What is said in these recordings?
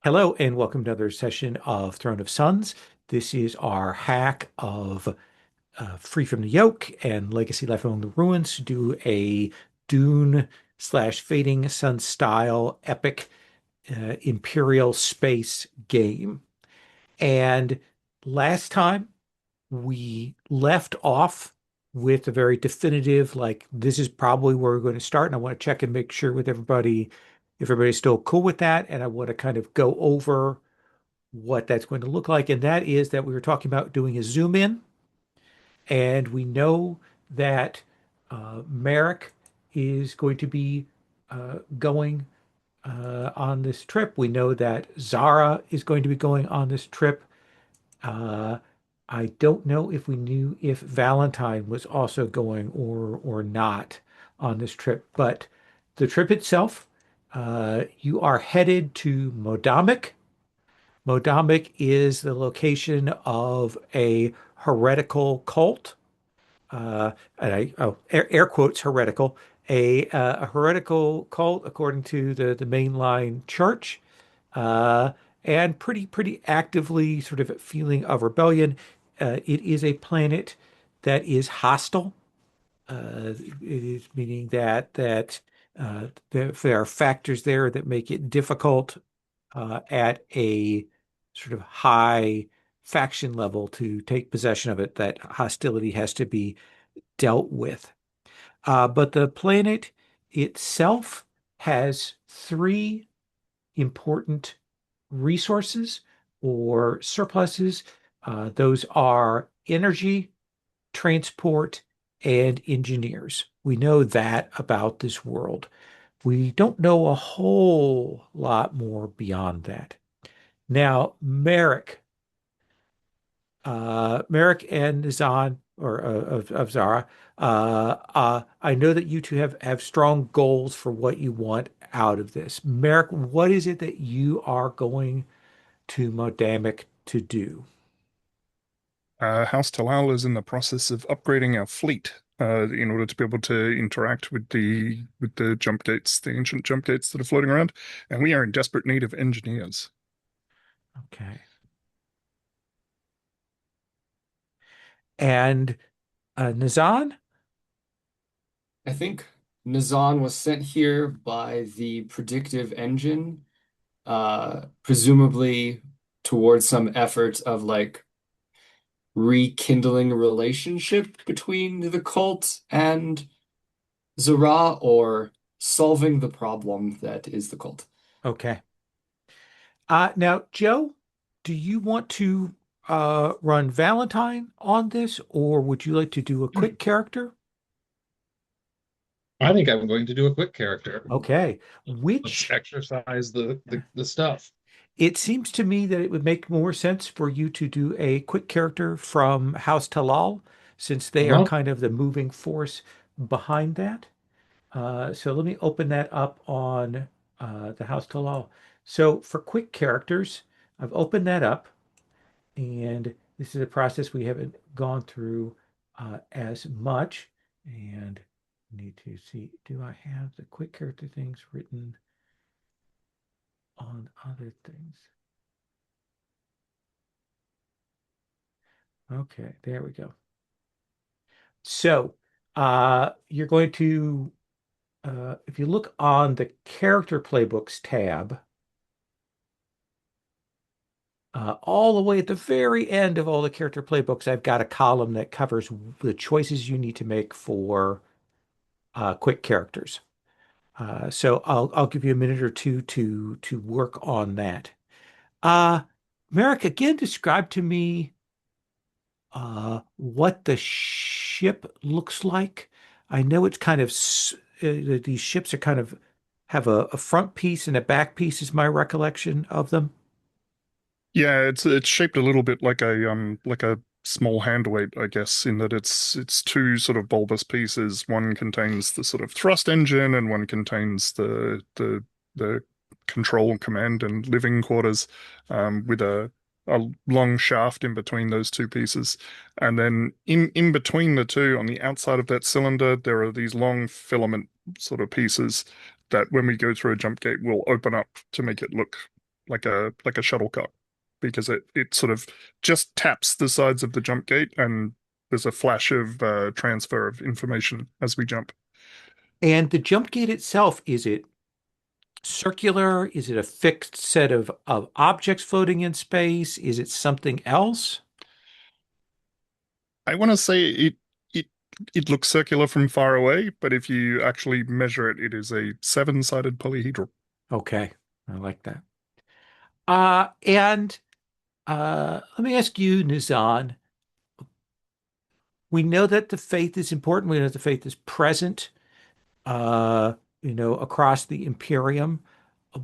Hello and welcome to another session of Throne of Suns. This is our hack of Free from the Yoke and Legacy Life Among the Ruins to do a Dune slash Fading Sun style epic Imperial space game. And last time we left off with a very definitive, like, this is probably where we're going to start. And I want to check and make sure with everybody if everybody's still cool with that. And I want to kind of go over what that's going to look like. And that is that we were talking about doing a zoom in. And we know that Merrick is going to be going on this trip. We know that Zara is going to be going on this trip. Uh, I don't know if we knew if Valentine was also going or not on this trip, but the trip itself, you are headed to Modamic. Modamic is the location of a heretical cult. Air quotes heretical, a heretical cult according to the mainline church, uh, and pretty actively sort of feeling of rebellion. It is a planet that is hostile. It is meaning there are factors there that make it difficult at a sort of high faction level to take possession of it. That hostility has to be dealt with. But the planet itself has three important resources or surpluses. Those are energy, transport, and engineers. We know that about this world. We don't know a whole lot more beyond that. Now, Merrick and Zahn, or of Zara, I know that you two have strong goals for what you want out of this. Merrick, what is it that you are going to Modamic to do? House Talal is in the process of upgrading our fleet in order to be able to interact with the jump gates, the ancient jump gates that are floating around, and we are in desperate need of engineers. Okay. And Nazan? I think Nazan was sent here by the predictive engine, presumably towards some effort of like rekindling a relationship between the cult and Zara or solving the problem that is the cult. Okay. Now, Joe, do you want to run Valentine on this, or would you like to do a quick character? I think I'm going to do a quick character. Okay. Let's Which exercise the stuff. it seems to me that it would make more sense for you to do a quick character from House Talal, since they are Uh-huh. kind of the moving force behind that. So let me open that up on the House Talal. So for quick characters, I've opened that up, and this is a process we haven't gone through as much. And need to see, do I have the quick character things written on other things? Okay, there we go. So you're going to, if you look on the character playbooks tab, all the way at the very end of all the character playbooks, I've got a column that covers the choices you need to make for quick characters. So I'll give you a minute or two to work on that. Uh, Merrick, again, describe to me what the ship looks like. I know it's kind of these ships are kind of have a front piece and a back piece is my recollection of them. Yeah, it's shaped a little bit like a small handweight, I guess, in that it's two sort of bulbous pieces. One contains the sort of thrust engine, and one contains the control, command, and living quarters, with a long shaft in between those two pieces. And then in between the two, on the outside of that cylinder, there are these long filament sort of pieces that, when we go through a jump gate, will open up to make it look like a shuttlecock, because it sort of just taps the sides of the jump gate, and there's a flash of transfer of information as we jump. And the jump gate itself, is it circular? Is it a fixed set of objects floating in space? Is it something else? I want to say it it looks circular from far away, but if you actually measure it, it is a seven-sided polyhedral. Okay, I like that. And let me ask you, Nizan. We know that the faith is important. We know that the faith is present, uh, across the Imperium.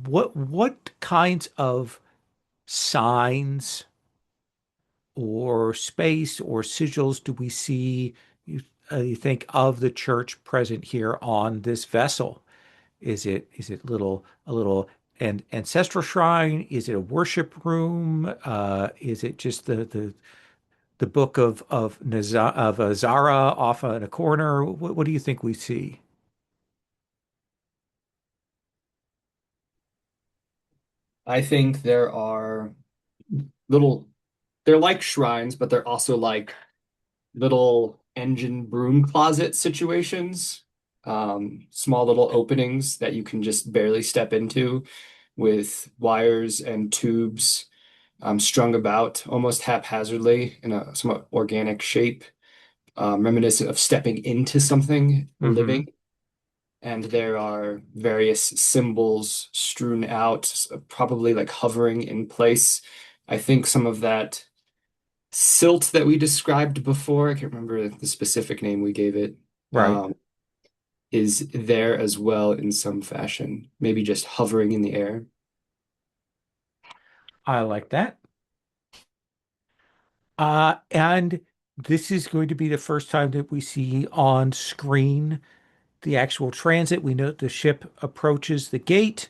What kinds of signs or space or sigils do we see, you think, of the church present here on this vessel? Is it a little ancestral shrine? Is it a worship room? Is it just the book of Zara off in a corner? What do you think we see? I think there are little, they're like shrines, but they're also like little engine broom closet situations, small little openings that you can just barely step into with wires and tubes strung about almost haphazardly in a somewhat organic shape, reminiscent of stepping into something Hmm. living. And there are various symbols strewn out, probably like hovering in place. I think some of that silt that we described before, I can't remember the specific name we gave it, Right. um, is there as well in some fashion, maybe just hovering in the air. I like that. And this is going to be the first time that we see on screen the actual transit. We know that the ship approaches the gate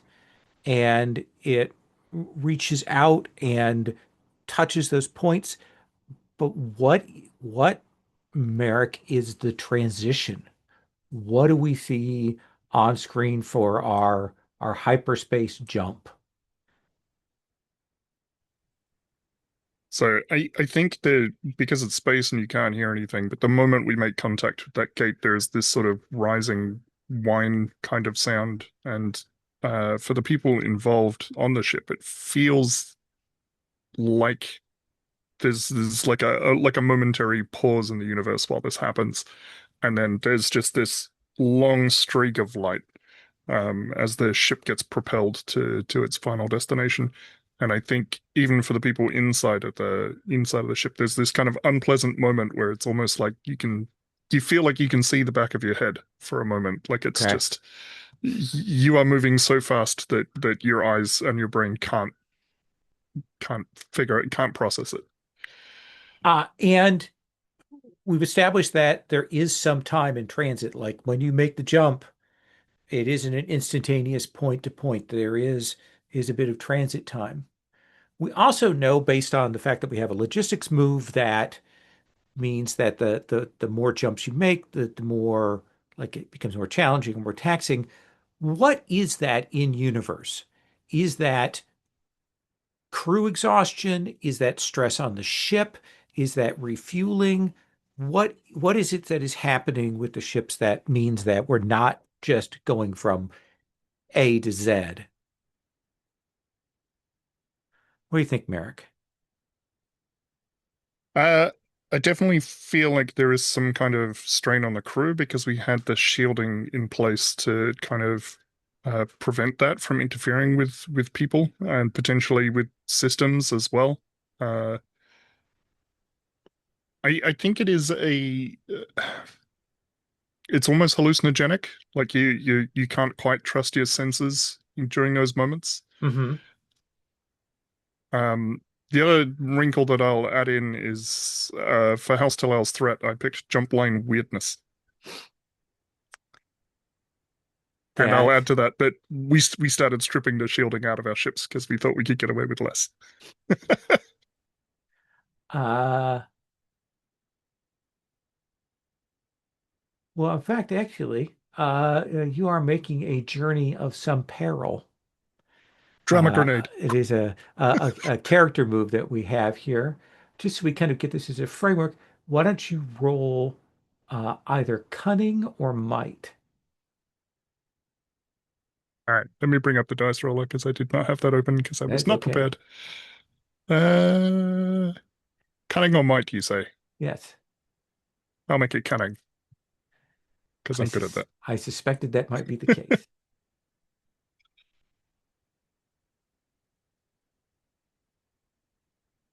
and it reaches out and touches those points. But what, Merrick, is the transition? What do we see on screen for our hyperspace jump? So I think that because it's space and you can't hear anything, but the moment we make contact with that gate, there's this sort of rising whine kind of sound. And for the people involved on the ship, it feels like there's like a momentary pause in the universe while this happens, and then there's just this long streak of light as the ship gets propelled to its final destination. And I think even for the people inside of the ship, there's this kind of unpleasant moment where it's almost like you feel like you can see the back of your head for a moment. Like it's Okay. just you are moving so fast that your eyes and your brain can't figure it, can't process it. And we've established that there is some time in transit. Like when you make the jump, it isn't an instantaneous point to point. There is a bit of transit time. We also know, based on the fact that we have a logistics move, that means that the more jumps you make, the more, like, it becomes more challenging and more taxing. What is that in universe? Is that crew exhaustion? Is that stress on the ship? Is that refueling? What is it that is happening with the ships that means that we're not just going from A to Z? What do you think, Merrick? Uh, I definitely feel like there is some kind of strain on the crew because we had the shielding in place to kind of prevent that from interfering with people and potentially with systems as well. Uh, I think it is it's almost hallucinogenic. Like you can't quite trust your senses during those moments. Hmm. Um, the other wrinkle that I'll add in is for House Talel's threat, I picked jump line weirdness. And I'll That add to that we started stripping the shielding out of our ships because we thought we could get away with less. uh well, in fact, actually, you are making a journey of some peril. Drama grenade. It is a character move that we have here. Just so we kind of get this as a framework, why don't you roll either cunning or might? All right, let me bring up the dice roller because I did not have that open because I was That's not okay. prepared. Uh, Cunning or might, you say? Yes. I'll make it cunning because I'm good at that. I suspected that might be the case.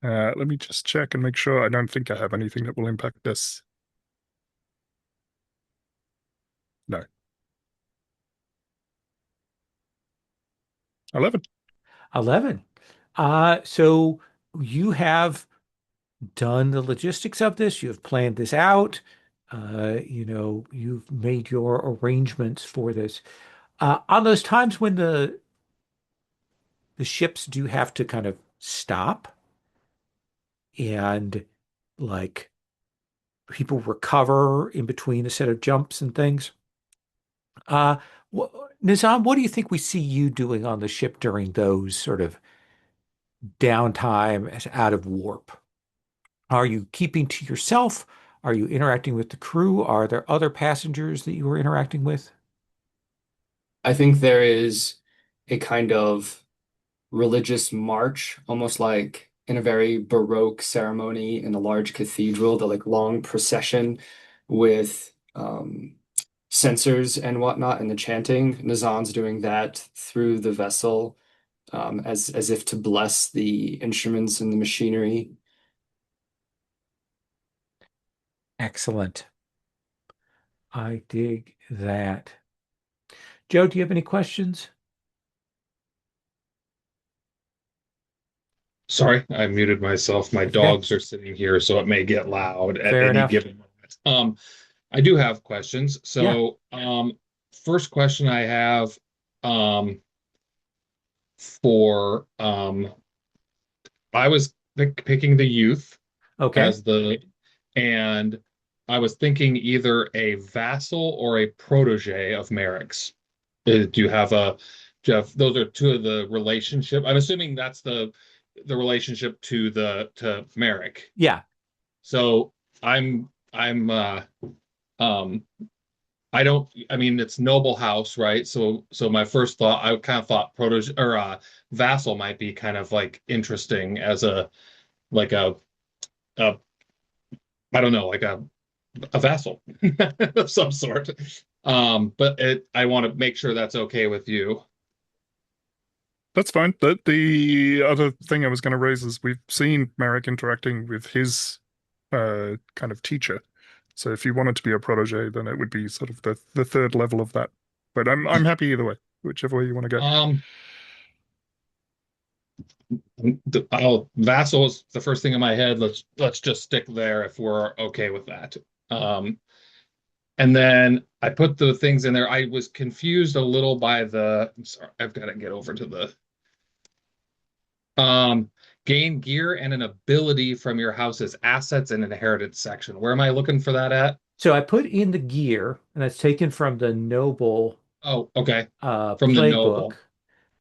Let me just check and make sure. I don't think I have anything that will impact this. No. 11. 11. So you have done the logistics of this. You have planned this out. You've made your arrangements for this. On those times when the ships do have to kind of stop and like people recover in between a set of jumps and things. Uh, Nizam, what do you think we see you doing on the ship during those sort of downtime as out of warp? Are you keeping to yourself? Are you interacting with the crew? Are there other passengers that you are interacting with? I think there is a kind of religious march, almost like in a very Baroque ceremony in a large cathedral, the like long procession with censers and whatnot and the chanting. Nazan's doing that through the vessel, as if to bless the instruments and the machinery. Excellent. I dig that. Joe, do you have any questions? Sorry, I muted myself. My That's okay. dogs are sitting here, so it may get loud at Fair any enough. given moment. I do have questions. Yeah. So, first question I have, um, for I was picking the youth Okay. as and I was thinking either a vassal or a protege of Merrick's. Do you have a, Jeff? Those are two of the relationship. I'm assuming that's the relationship to Merrick. Yeah. So I'm um I don't, I mean, it's noble house, right? So my first thought, I kind of thought protege or vassal might be kind of like interesting as like a I don't know, like a vassal of some sort. But I want to make sure that's okay with you. That's fine. The other thing I was going to raise is we've seen Merrick interacting with his kind of teacher. So if you wanted to be a protege, then it would be sort of the third level of that. But I'm happy either way, whichever way you want to go. Vassal is the first thing in my head. Let's just stick there if we're okay with that. And then I put the things in there. I was confused a little by I'm sorry, I've got to get over to the gain gear and an ability from your house's assets and inheritance section. Where am I looking for that at? So I put in the gear, and that's taken from the Noble Oh, okay. From the playbook.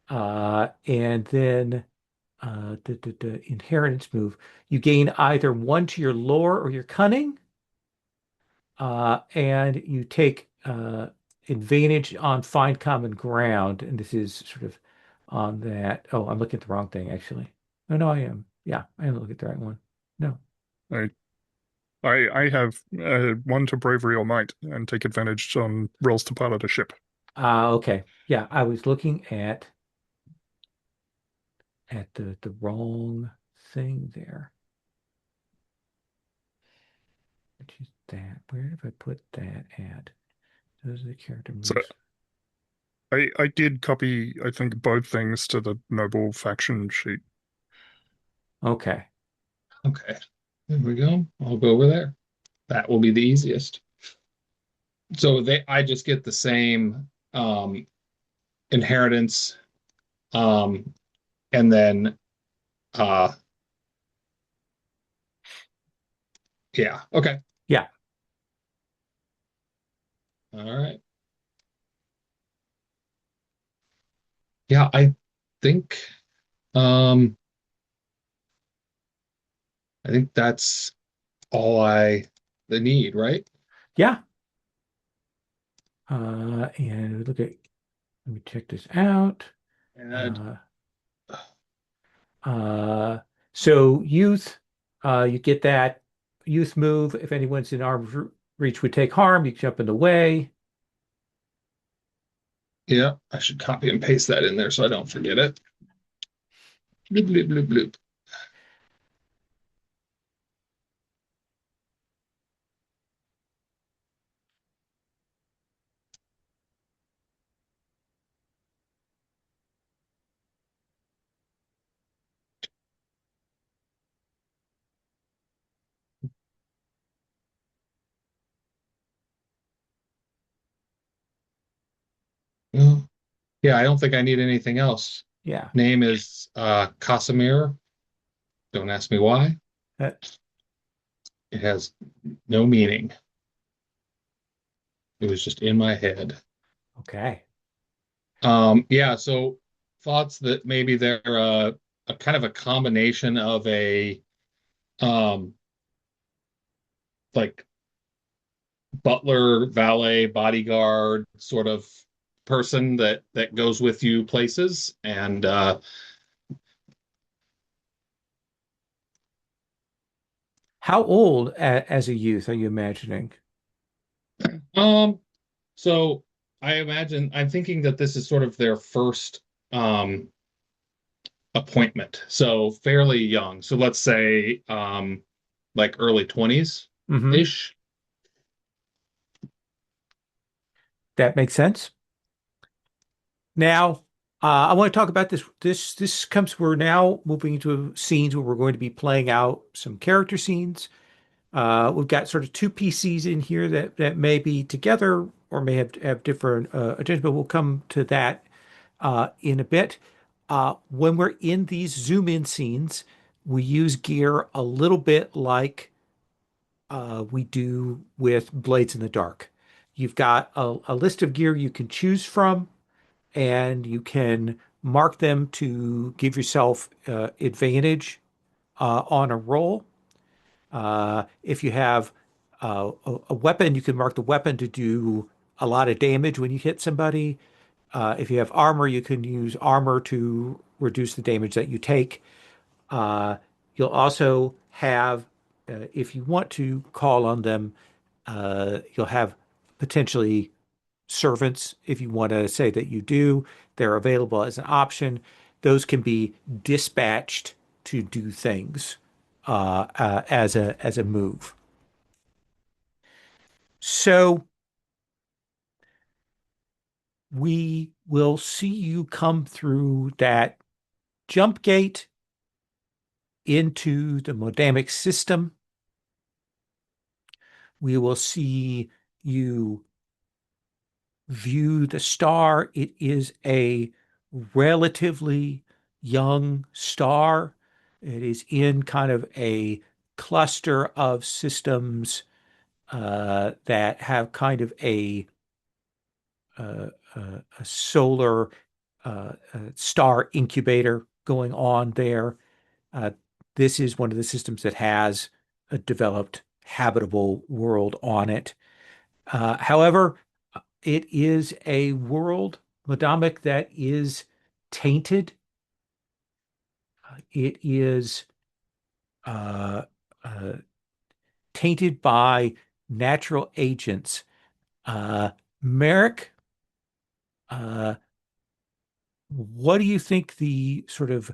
noble. And then the inheritance move. You gain either one to your lore or your cunning, and you take advantage on find common ground. And this is sort of on that. Oh, I'm looking at the wrong thing, actually. Oh, no, I am. Yeah, I am looking at the right one. No. I I have one to bravery or might and take advantage on rolls to pilot a ship. Okay. Yeah, I was looking at the wrong thing there. Which is that? Where did I put that at? Those are the character So moves. I did copy, I think, both things to the noble faction sheet. Okay. Okay. There we go. I'll go over there. That will be the easiest. So I just get the same inheritance, and then uh yeah, okay. Yeah. All right. Yeah, think um I think that's all I the need, right? Yeah. And look at, let me check this out. And Uh, uh, so youth, you get that youth move. If anyone's in arm's reach would take harm, you jump in the way. yeah, I should copy and paste that in there so I don't forget it. Bloop, bloop, bloop, bloop. Well, yeah, I don't think I need anything else. Yeah. Name is Casimir. Don't ask me why. Uh, It has no meaning. It was just in my head. okay. Yeah, so thoughts that maybe they're a kind of a combination of a um like butler, valet, bodyguard sort of person that goes with you places. And How old as a youth are you imagining? um so I imagine I'm thinking that this is sort of their first um appointment. So fairly young. So let's say like early 20s Hmm. ish. That makes sense. Now, I want to talk about this. This comes. We're now moving into scenes where we're going to be playing out some character scenes. We've got sort of two PCs in here that may be together or may have different agendas, but we'll come to that in a bit. When we're in these zoom in scenes, we use gear a little bit like we do with Blades in the Dark. You've got a list of gear you can choose from, and you can mark them to give yourself advantage on a roll. If you have a weapon, you can mark the weapon to do a lot of damage when you hit somebody. If you have armor, you can use armor to reduce the damage that you take. Uh, you'll also have, if you want to call on them, you'll have potentially servants, if you want to say that you do. They're available as an option. Those can be dispatched to do things as a move. So we will see you come through that jump gate into the modamic system. We will see you view the star. It is a relatively young star. It is in kind of a cluster of systems that have kind of a solar star incubator going on there. Uh, this is one of the systems that has a developed habitable world on it. However, it is a world, Madamic, that is tainted. It is uh, uh, tainted by natural agents. Uh, Merrick, uh, what do you think the sort of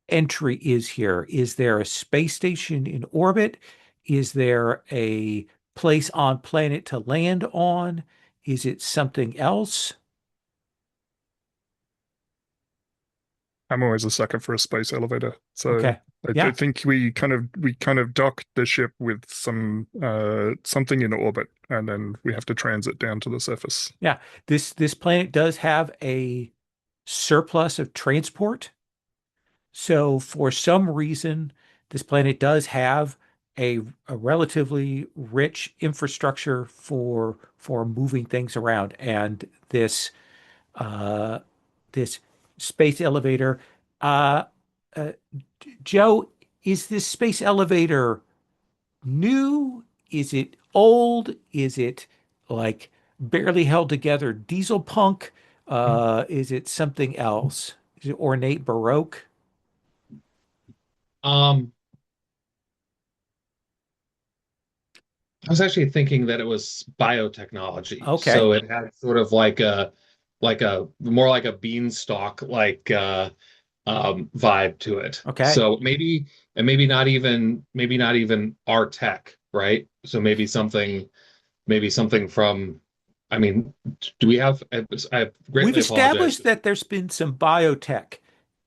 entry is here? Is there a space station in orbit? Is there a place on planet to land on? Is it something else? I'm always a sucker for a space elevator. So Okay. I Yeah. think we kind of dock the ship with some something in orbit, and then we have to transit down to the surface. Yeah. This planet does have a surplus of transport. So for some reason, this planet does have a relatively rich infrastructure for moving things around. And uh, this space elevator. Uh, uh, Joe, is this space elevator new? Is it old? Is it like barely held together diesel punk? Is it something else? Is it ornate Baroque? Um, I was actually thinking that it was biotechnology. Okay. So it had sort of like a more like a beanstalk vibe to it. Okay. So maybe and maybe not even our tech, right? So maybe something from I mean, do we have I We've greatly apologize. established that there's been some biotech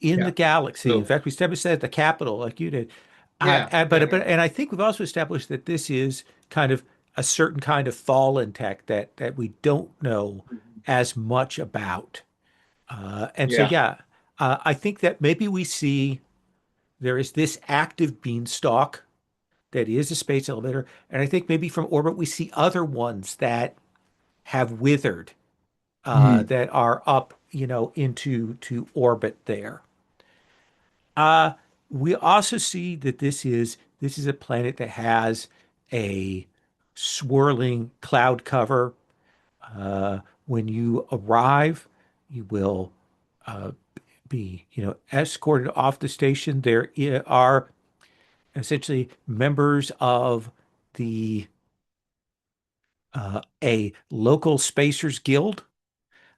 in the Yeah. galaxy. In So fact, we established that at the Capitol, like you did. yeah, But and I think we've also established that this is kind of a certain kind of fallen tech that we don't know as much about. And so yeah. yeah, I think that maybe we see there is this active beanstalk that is a space elevator, and I think maybe from orbit we see other ones that have withered Mhm. that are up, into to orbit there. Uh, we also see that this is a planet that has a swirling cloud cover. When you arrive, you will uh, be, escorted off the station. There are essentially members of the a local spacers guild.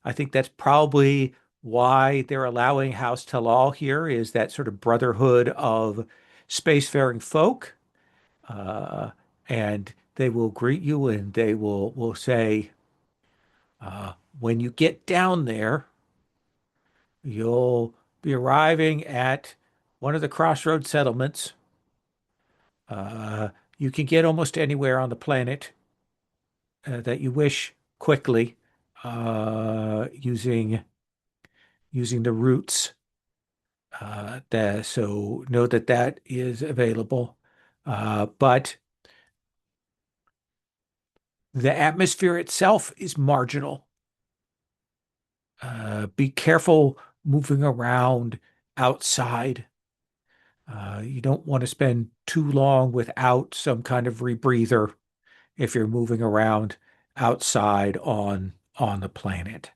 I think that's probably why they're allowing House Talal here is that sort of brotherhood of spacefaring folk. Uh, and they will greet you and they will say, when you get down there, you'll be arriving at one of the crossroad settlements. Uh, you can get almost anywhere on the planet that you wish quickly using the routes. So know that that is available. But the atmosphere itself is marginal. Be careful moving around outside. You don't want to spend too long without some kind of rebreather if you're moving around outside on the planet.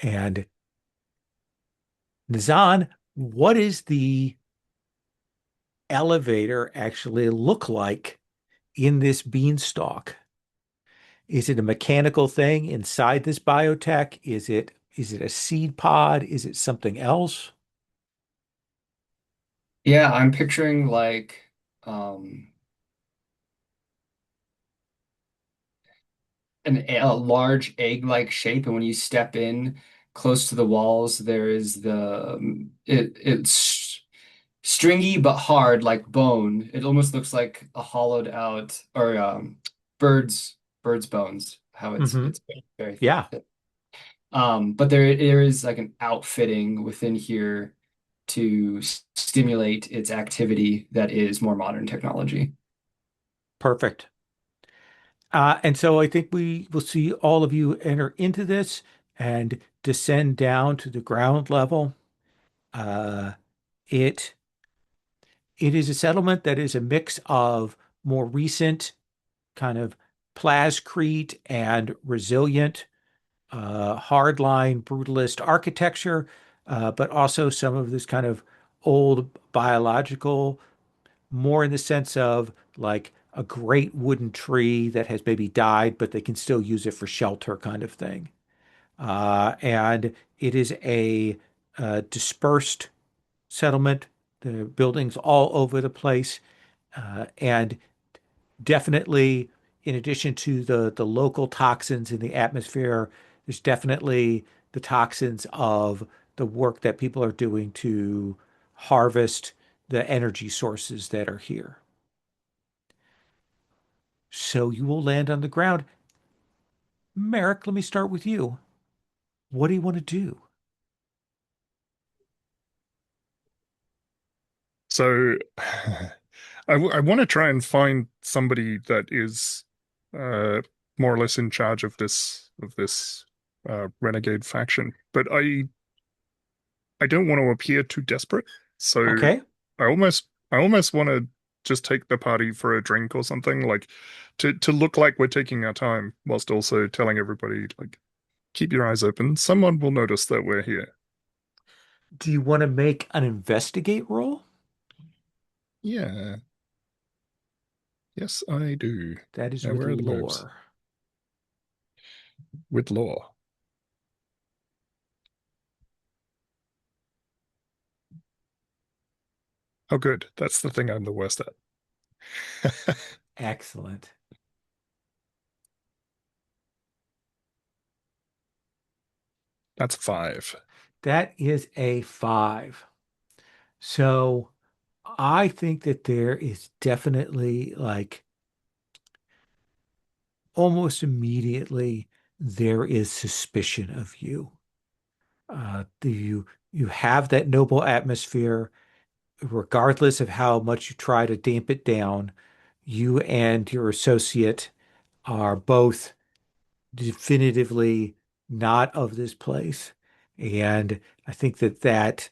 And Nizan, what is the elevator actually look like in this beanstalk? Is it a mechanical thing inside this biotech? Is it a seed pod? Is it something else? Yeah, I'm picturing like um a large egg-like shape, and when you step in close to the walls, there is it's stringy but hard like bone. It almost looks like a hollowed out or bird's bones, how Hmm. it's very Yeah, thick. But there is like an outfitting within here to stimulate its activity that is more modern technology. perfect. And so I think we will see all of you enter into this and descend down to the ground level. Uh, it it is a settlement that is a mix of more recent kind of plascrete and resilient hardline brutalist architecture, but also some of this kind of old biological, more in the sense of like a great wooden tree that has maybe died, but they can still use it for shelter kind of thing. And it is a dispersed settlement. The buildings all over the place, and definitely, in addition to the local toxins in the atmosphere, there's definitely the toxins of the work that people are doing to harvest the energy sources that are here. So you will land on the ground. Merrick, let me start with you. What do you want to do? So I want to try and find somebody that is uh, more or less in charge of this renegade faction, but I don't want to appear too desperate, so Okay. I almost want to just take the party for a drink or something, like to look like we're taking our time, whilst also telling everybody like keep your eyes open. Someone will notice that we're here. Do you want to make an investigate roll? Yeah, yes, I do. That is Now, with where are the moves? lore. With law. Oh, good. That's the thing I'm the worst at. Excellent. That's 5. That is a 5. So I think that there is definitely like almost immediately there is suspicion of you. You have that noble atmosphere, regardless of how much you try to damp it down. You and your associate are both definitively not of this place, and I think that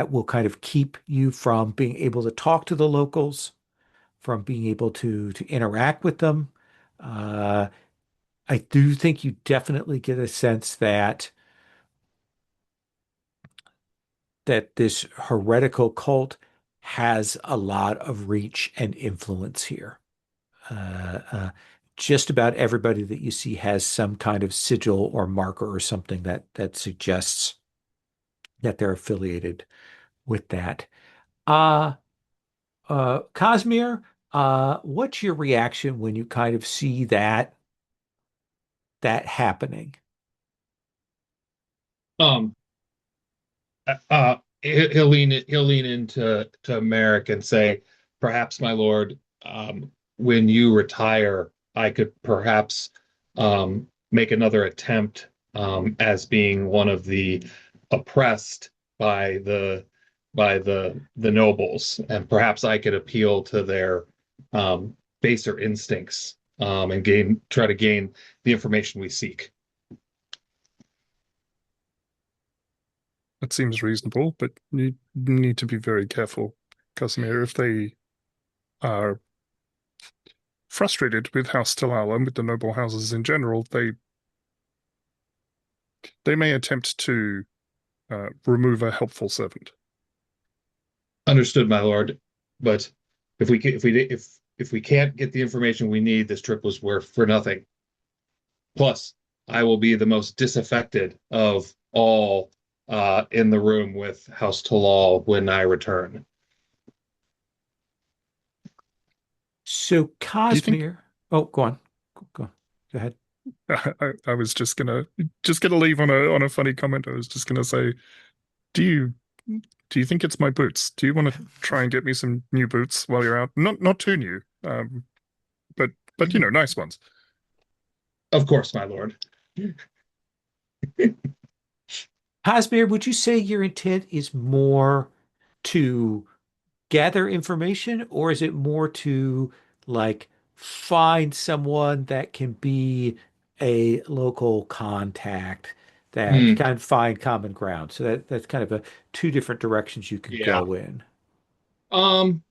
will kind of keep you from being able to talk to the locals, from being able to interact with them. Uh, I do think you definitely get a sense that this heretical cult has a lot of reach and influence here. Uh, uh, just about everybody that you see has some kind of sigil or marker or something that suggests that they're affiliated with that. Uh, Cosmere, what's your reaction when you kind of see that happening? Um, he'll lean into to Merrick and say, perhaps, my lord, when you retire, I could perhaps make another attempt as being one of the oppressed by the nobles, and perhaps I could appeal to their baser instincts and try to gain the information we seek. That seems reasonable, but you need to be very careful, Casimir. If they are frustrated with House Talal and with the noble houses in general, they may attempt to remove a helpful servant. Understood, my lord. But if we can't get the information we need, this trip was worth for nothing. Plus, I will be the most disaffected of all in the room with House Talal when I return. So Do you think Cosmere, oh, go on, go ahead. I was just gonna leave on a funny comment. I was just gonna say, do you do you think it's my boots? Do you want to try and get me some new boots while you're out? Not too new, but nice ones. Of course, my lord. Cosmere, would you say your intent is more to gather information, or is it more to like find someone that can be a local contact that Hmm. kind of find common ground? So that's kind of a two different directions you can Yeah. go in. Um,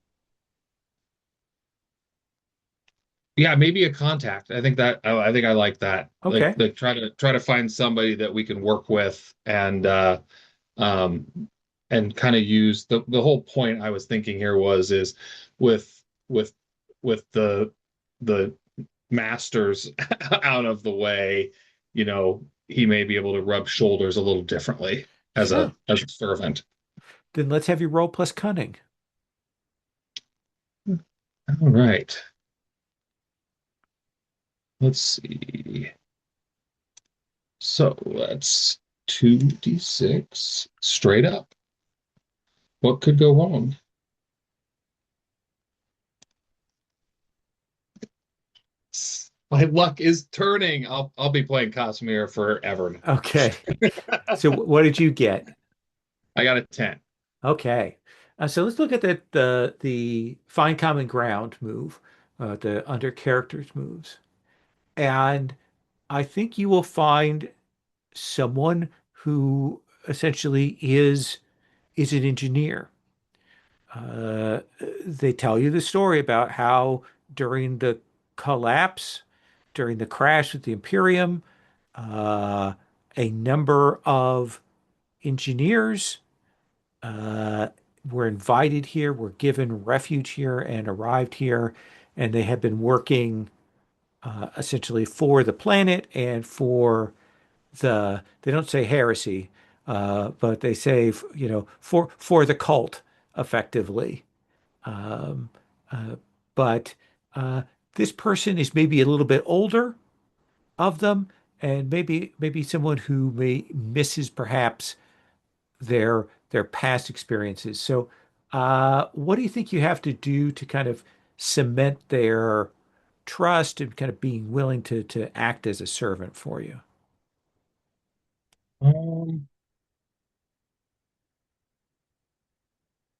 yeah, maybe a contact. I think I like that. Okay. Like try to find somebody that we can work with um and kind of use the whole point I was thinking here was is with with with the masters out of the way, he may be able to rub shoulders a little differently Sure. as a servant. Then let's have you roll plus cunning. All right. Let's see. So that's 2d6 straight up. What could go wrong? My luck is turning. I'll be playing Cosmere forever Okay. now. So what did you get? I got a 10. Okay. So let's look at the find common ground move, the under characters moves. And I think you will find someone who essentially is an engineer. They tell you the story about how during the collapse, during the crash with the Imperium, uh, a number of engineers uh, were invited here, were given refuge here, and arrived here, and they have been working essentially for the planet and for they don't say heresy, but they say for the cult effectively. Um, uh, but uh, this person is maybe a little bit older of them, and maybe someone who may misses perhaps their past experiences. So, what do you think you have to do to kind of cement their trust and kind of being willing to act as a servant for you? Um,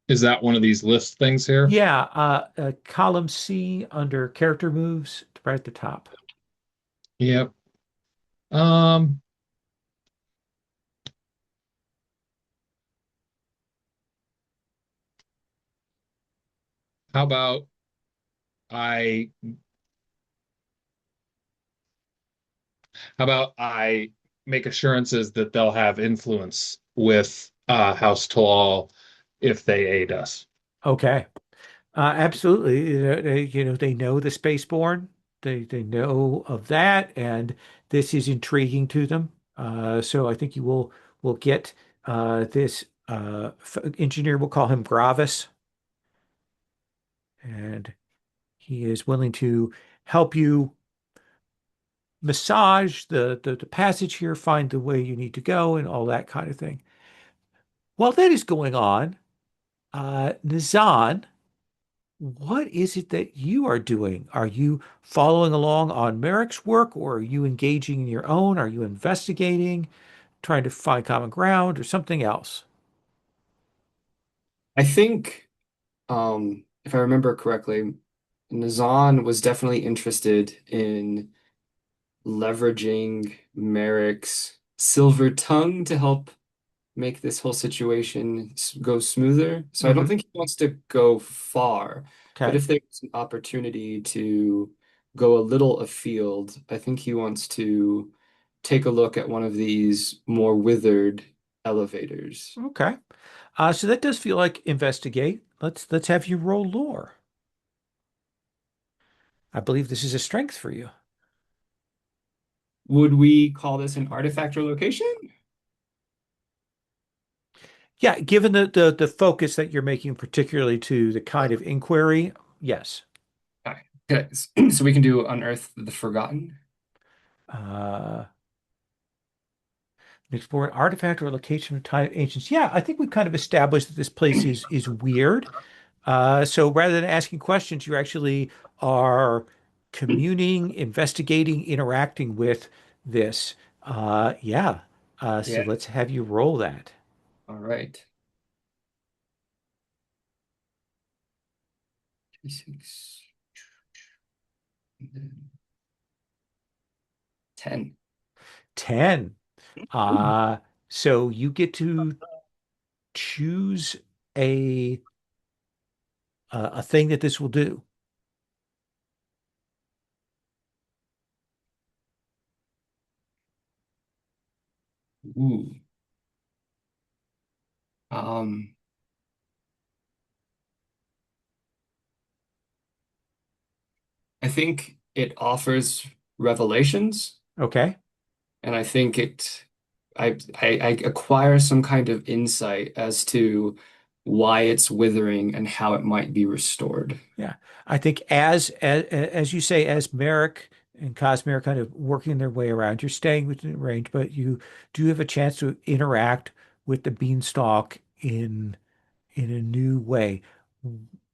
is that one of these list things here? Yeah, column C under character moves, right at the top. Yep. Um, how about I how about I make assurances that they'll have influence with House Talal if they aid us? Okay. Absolutely. They know the spaceborne. They know of that, and this is intriguing to them. So I think you will get this engineer. We'll call him Gravis, and he is willing to help you massage the passage here, find the way you need to go, and all that kind of thing. While that is going on, Nizan, what is it that you are doing? Are you following along on Merrick's work, or are you engaging in your own? Are you investigating, trying to find common ground, or something else? I think, if I remember correctly, Nazan was definitely interested in leveraging Merrick's silver tongue to help make this whole situation go smoother. So I don't Hmm. think he wants to go far, but Okay. if there's an opportunity to go a little afield, I think he wants to take a look at one of these more withered elevators. Okay. So that does feel like investigate. Let's have you roll lore. I believe this is a strength for you. Would we call this an artifact or location? Yeah, given the focus that you're making, particularly to the kind of inquiry, yes. Okay. Okay. So we can do Unearth the Forgotten. Uh, explore an artifact or location of time ancients. Yeah, I think we've kind of established that this place is weird. So rather than asking questions, you actually are communing, investigating, interacting with this. Yeah. So Yeah. let's have you roll that. All right. 6, 10. 10. Uh, so you get to choose a a thing that this will do. Ooh. Um, I think it offers revelations, Okay. and I think I acquire some kind of insight as to why it's withering and how it might be restored. Yeah. I think as you say, as Merrick and Cosmere are kind of working their way around, you're staying within range, but you do have a chance to interact with the beanstalk in a new way.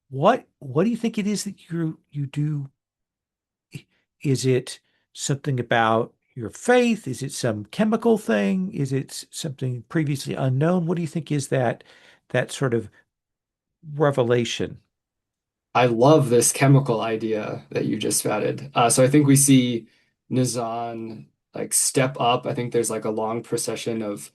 What do you think it is that you do? Is it something about your faith? Is it some chemical thing? Is it something previously unknown? What do you think is that sort of revelation? I love this chemical idea that you just spouted. So I think we see Nizan. like step up. I think there's like a long procession of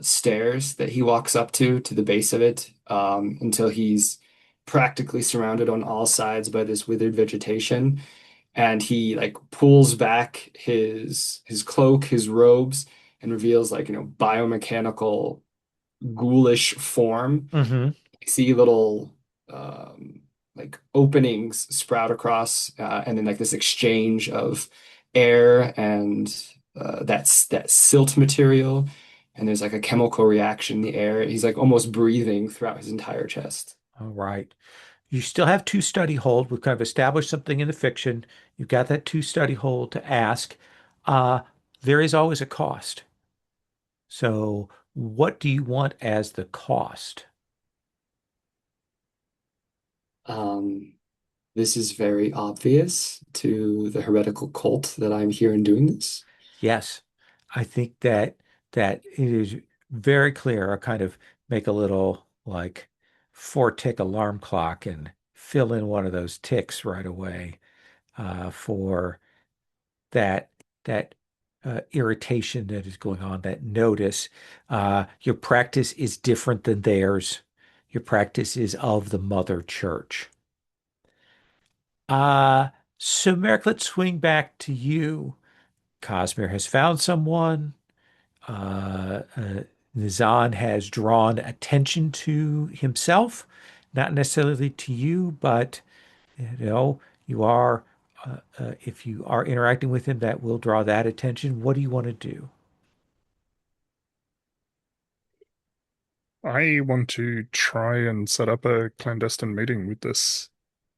stairs that he walks up to the base of it, until he's practically surrounded on all sides by this withered vegetation. And he like pulls back his cloak, his robes, and reveals like, biomechanical ghoulish form. Hmm. You see little um, like openings sprout across, and then like this exchange of air and that silt material, and there's like a chemical reaction in the air. He's like almost breathing throughout his entire chest. All right. You still have two study hold. We've kind of established something in the fiction. You've got that two study hold to ask. Uh, there is always a cost. So, what do you want as the cost? Um, this is very obvious to the heretical cult that I'm here in doing this. Yes, I think that it is very clear. I kind of make a little like 4 tick alarm clock and fill in one of those ticks right away for that that irritation that is going on, that notice. Your practice is different than theirs. Your practice is of the mother church. Uh, so Merrick, let's swing back to you. Cosmere has found someone. Uh, uh, Nizan has drawn attention to himself, not necessarily to you, but you are, if you are interacting with him, that will draw that attention. What do you want to do? I want to try and set up a clandestine meeting with this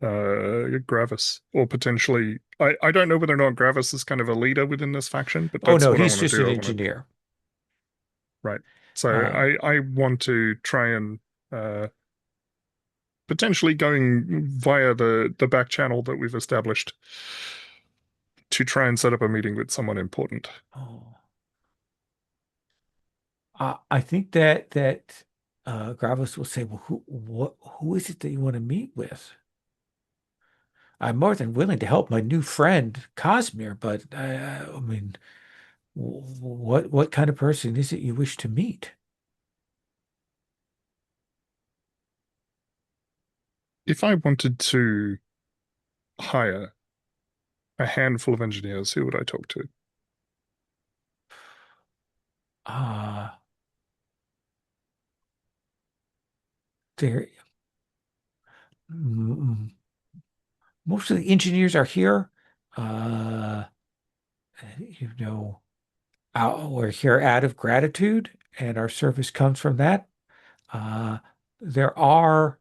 Gravis, or potentially, I don't know whether or not Gravis is kind of a leader within this faction, but Oh that's no, what I he's want to just do. an I want to, engineer. right. So Uh, I want to try and uh, potentially going via the back channel that we've established to try and set up a meeting with someone important. oh, I think that Gravos will say, "Well, who is it that you want to meet with?" I'm more than willing to help my new friend Cosmere, but I mean, what kind of person is it you wish to meet? If I wanted to hire a handful of engineers, who would I talk to? Uh, there, mm, most of the engineers are here. Uh, you know, we're here out of gratitude, and our service comes from that. Uh, there are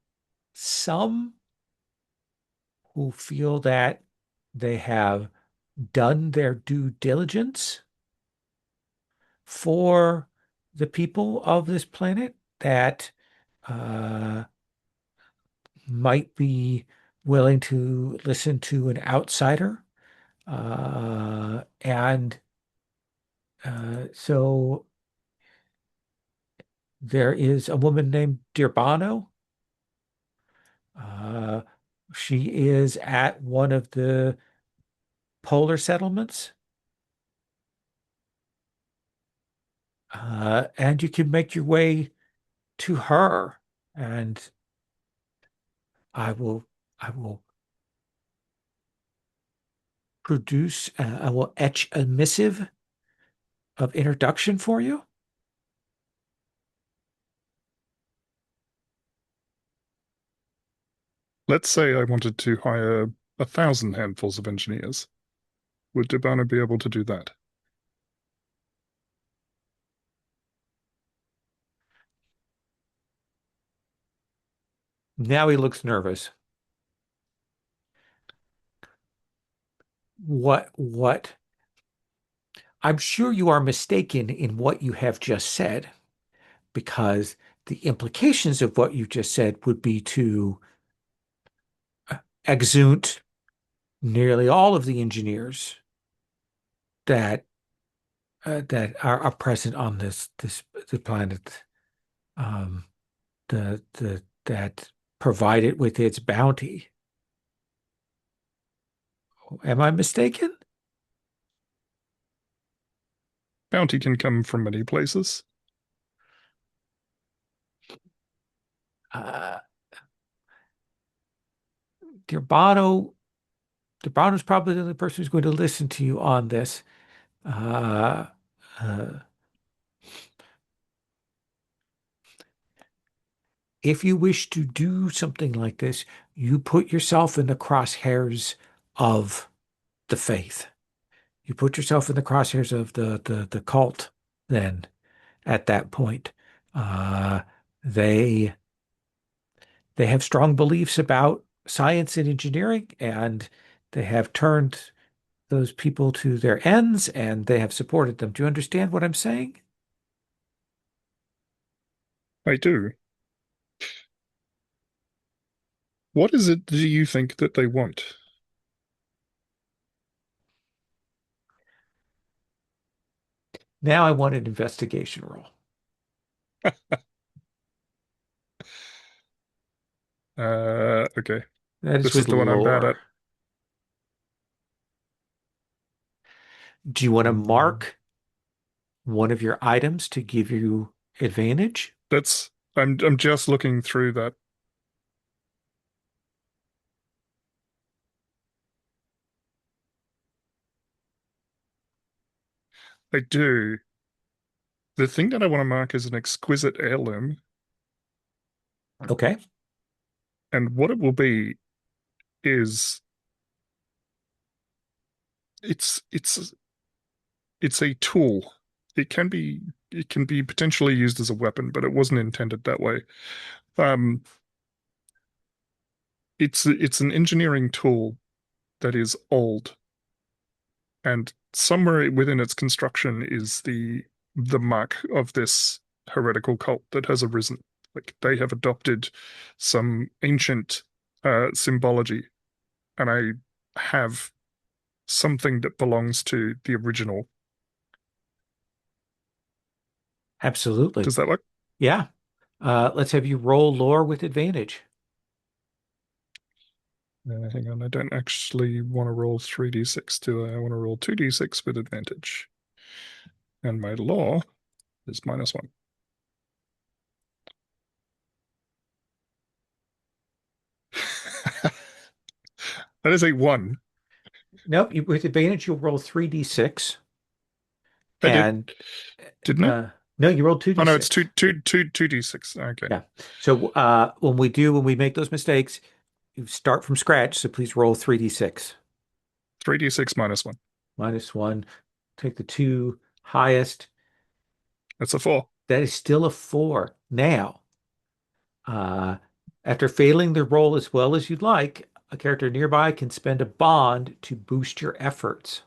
some who feel that they have done their due diligence for the people of this planet that uh, might be willing to listen to an outsider. And so there is a woman named Dirbano. Uh, she is at one of the polar settlements, and you can make your way to her, and I will, I will I will etch a missive of introduction for you. Let's say I wanted to hire 1,000 handfuls of engineers. Would Debana be able to do that? Now he looks nervous. What? I'm sure you are mistaken in what you have just said, because the implications of what you just said would be to exunt nearly all of the engineers that that are present on this the planet, um, the that provide it with its bounty. Am I mistaken? Bounty can come from many places. Uh, Derbano, Derbano's probably the only person who's going to listen to you on this. Uh, uh, if you wish to do something like this, you put yourself in the crosshairs of the faith. You put yourself in the crosshairs of the cult then at that point. Uh, they they have strong beliefs about science and engineering, and they have turned those people to their ends, and they have supported them. Do you understand what I'm saying? I do. What is it do you think that they want? Now I want an investigation roll. Okay. That is This is with the one I'm bad lore. at. Do you want to mark one of your items to give you advantage? That's I'm just looking through that. I do. The thing that I want to mark is an exquisite heirloom, Okay. and what it will be is it's it's a tool. It can be potentially used as a weapon, but it wasn't intended that way. Um, it's an engineering tool that is old, and somewhere within its construction is the mark of this heretical cult that has arisen. Like they have adopted some ancient symbology, and I have something that belongs to the original. Absolutely. Does that work? Yeah. Let's have you roll lore with advantage. Hang on, I don't actually want to roll 3d6, do I? I want to roll 2d6 with advantage. And my law is -1. That is a 1. Nope, with advantage, you'll roll 3d6. I did, And didn't I? no, you rolled Oh no, it's 2d6. 2d6. Okay. Yeah. So when we make those mistakes, you start from scratch. So please roll 3d6. 3d6 -1. -1. Take the two highest. That's a 4. That is still a 4. Now, uh, after failing the roll as well as you'd like, a character nearby can spend a bond to boost your efforts.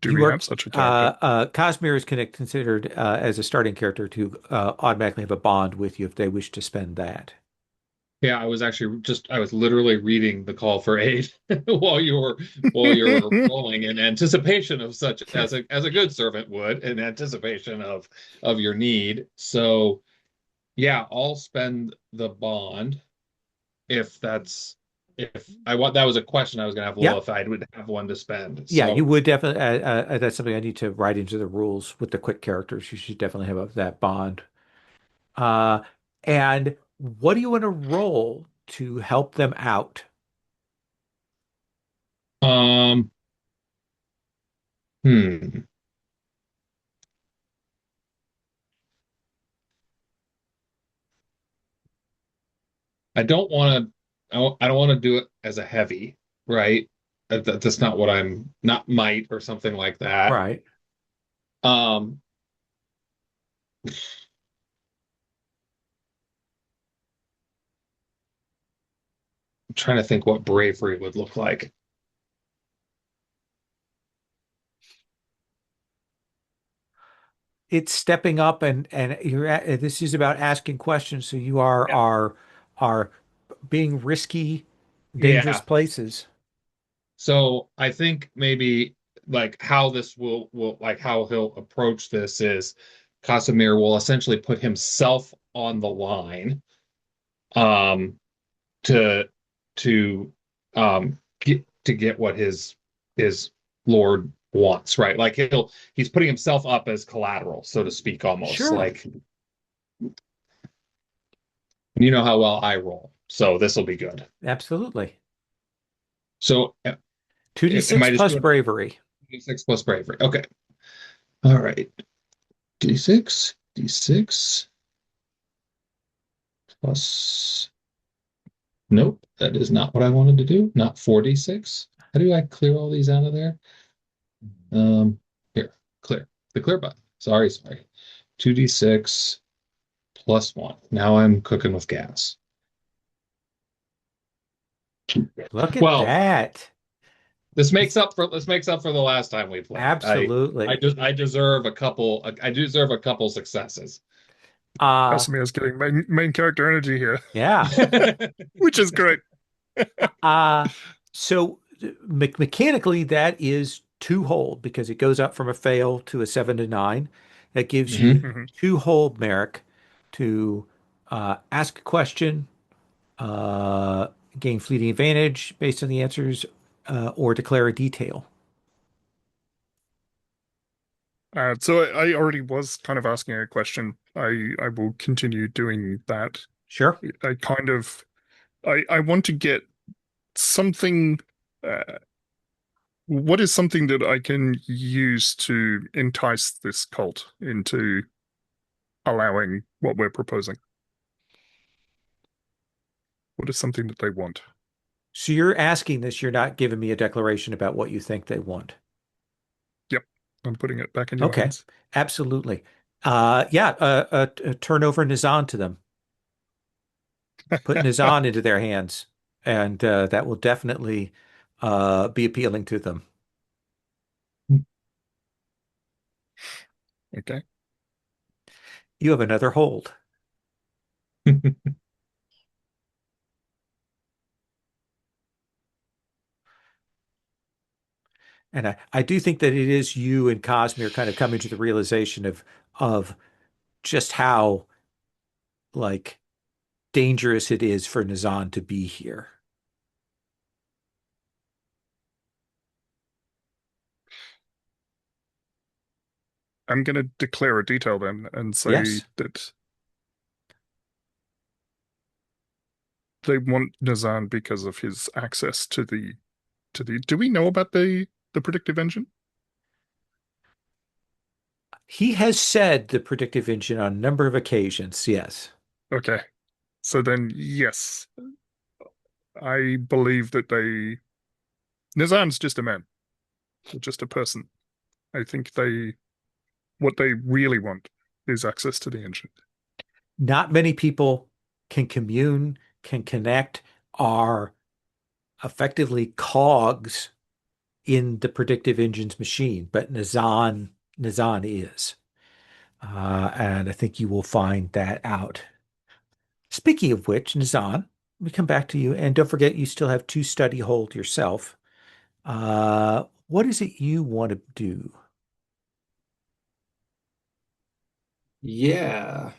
Do we have such a character? Cosmere is considered as a starting character to automatically have a bond with you if they wish to spend that. Yeah, I was literally reading the call for aid while you were rolling in anticipation of such as a good servant would, in anticipation of your need. So yeah, I'll spend the bond if that's if I want that was a question I was gonna have Lola Yeah, if I would have one to spend. yeah, you So would definitely. That's something I need to write into the rules with the quick characters. You should definitely have that bond. Uh, and what do you want to roll to help them out? um hmm. I don't want to. I don't want to do it as a heavy, right? That's not what I'm not might or something like that. Right. Um, I'm trying to think what bravery would look like. It's stepping up and this is about asking questions. So you Yeah. are being risky, dangerous Yeah. places. So I think maybe like how this will like how he'll approach this is Casimir will essentially put himself on the line um to to get what his his lord wants, right? Like he's putting himself up as collateral, so to speak, almost Sure. like you know how well I roll, so this will be good. Absolutely. So am 2d6 I just plus doing bravery. d6 plus bravery? Okay. All right. D6, D6 plus. Nope, that is not what I wanted to do. Not 4d6. How do I clear all these out of there? Here, clear. The clear button. Sorry. 2d6 plus 1. Now I'm cooking with gas. Look at Well, that. this makes up for the last time we played. Absolutely. I deserve a couple. I deserve a couple successes. Uh, Casimir's getting main character energy here, yeah. which is great. Uh, so mechanically, that is two hold because it goes up from a fail to a 7 to 9. That gives you Mhm. Mhm. two hold, Merrick, to ask a question, uh, gain fleeting advantage based on the answers, or declare a detail. So I already was kind of asking a question. I will continue doing that. Sure. I kind of I want to get something. Uh, what is something that I can use to entice this cult into allowing what we're proposing? What is something that they want? So you're asking this, you're not giving me a declaration about what you think they want. Yep, I'm putting it back in your Okay, hands. absolutely. Yeah, turn over Nizan to them. Put Nizan into their hands, and that will definitely be appealing to them. Okay. You have another hold. And I do think that it is you and Cosmere kind of coming to the realization of just how like dangerous it is for Nizan to be here. I'm going to declare a detail then and say Yes. that they want Nazan because of his access to the. Do we know about the predictive engine? He has said the predictive engine on a number of occasions. Yes. Okay. So then, yes, I believe that Nazan's just a man, just a person. I think what they really want is access to the engine. Not many people can commune, can connect, are effectively cogs in the predictive engine's machine, but Nazan is. And I think you will find that out. Speaking of which, Nazan, we come back to you, and don't forget you still have two study hold yourself. What is it you want to do? Yeah.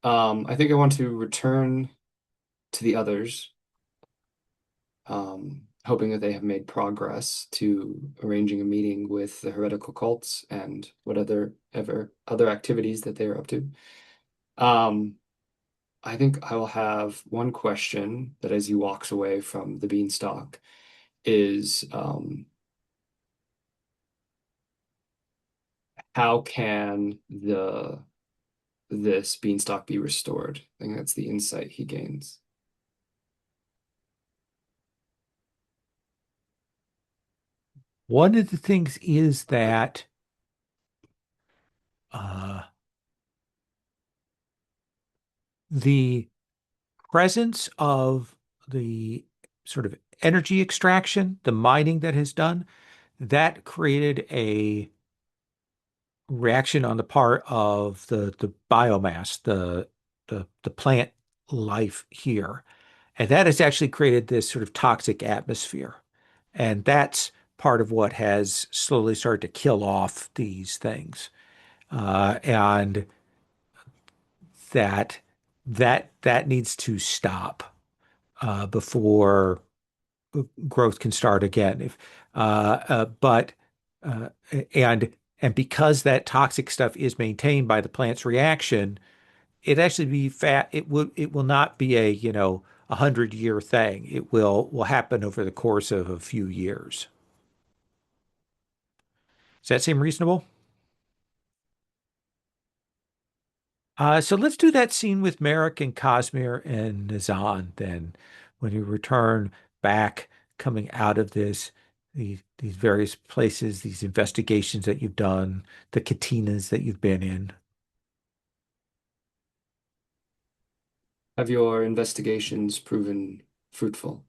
I think I want to return to the others, hoping that they have made progress to arranging a meeting with the heretical cults and what other activities that they are up to. Um, I think I will have one question that as he walks away from the beanstalk is how can the this beanstalk be restored? I think that's the insight he gains. One of the things is that uh, the presence of the sort of energy extraction, the mining that has done, that created a reaction on the part of the biomass, the plant life here. And that has actually created this sort of toxic atmosphere. And that's part of what has slowly started to kill off these things. And that that needs to stop before growth can start again. If but uh, and and because that toxic stuff is maintained by the plant's reaction, it actually be fat. It will not be a 100-year thing. It will happen over the course of a few years. Does that seem reasonable? So let's do that scene with Merrick and Cosmere and Nazan then, when you return back, coming out of these various places, these investigations that you've done, the katinas that you've been in. Have your investigations proven fruitful?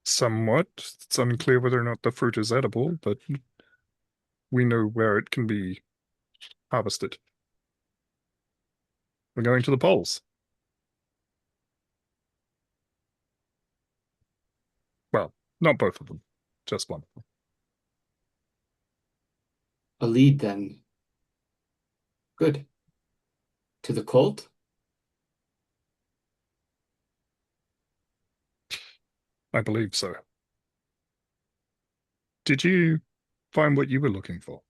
Somewhat. It's unclear whether or not the fruit is edible, but we know where it can be harvested. We're going to the polls. Well, not both of them, just one. A lead, then. Good. To the cult? I believe so. Did you find what you were looking for?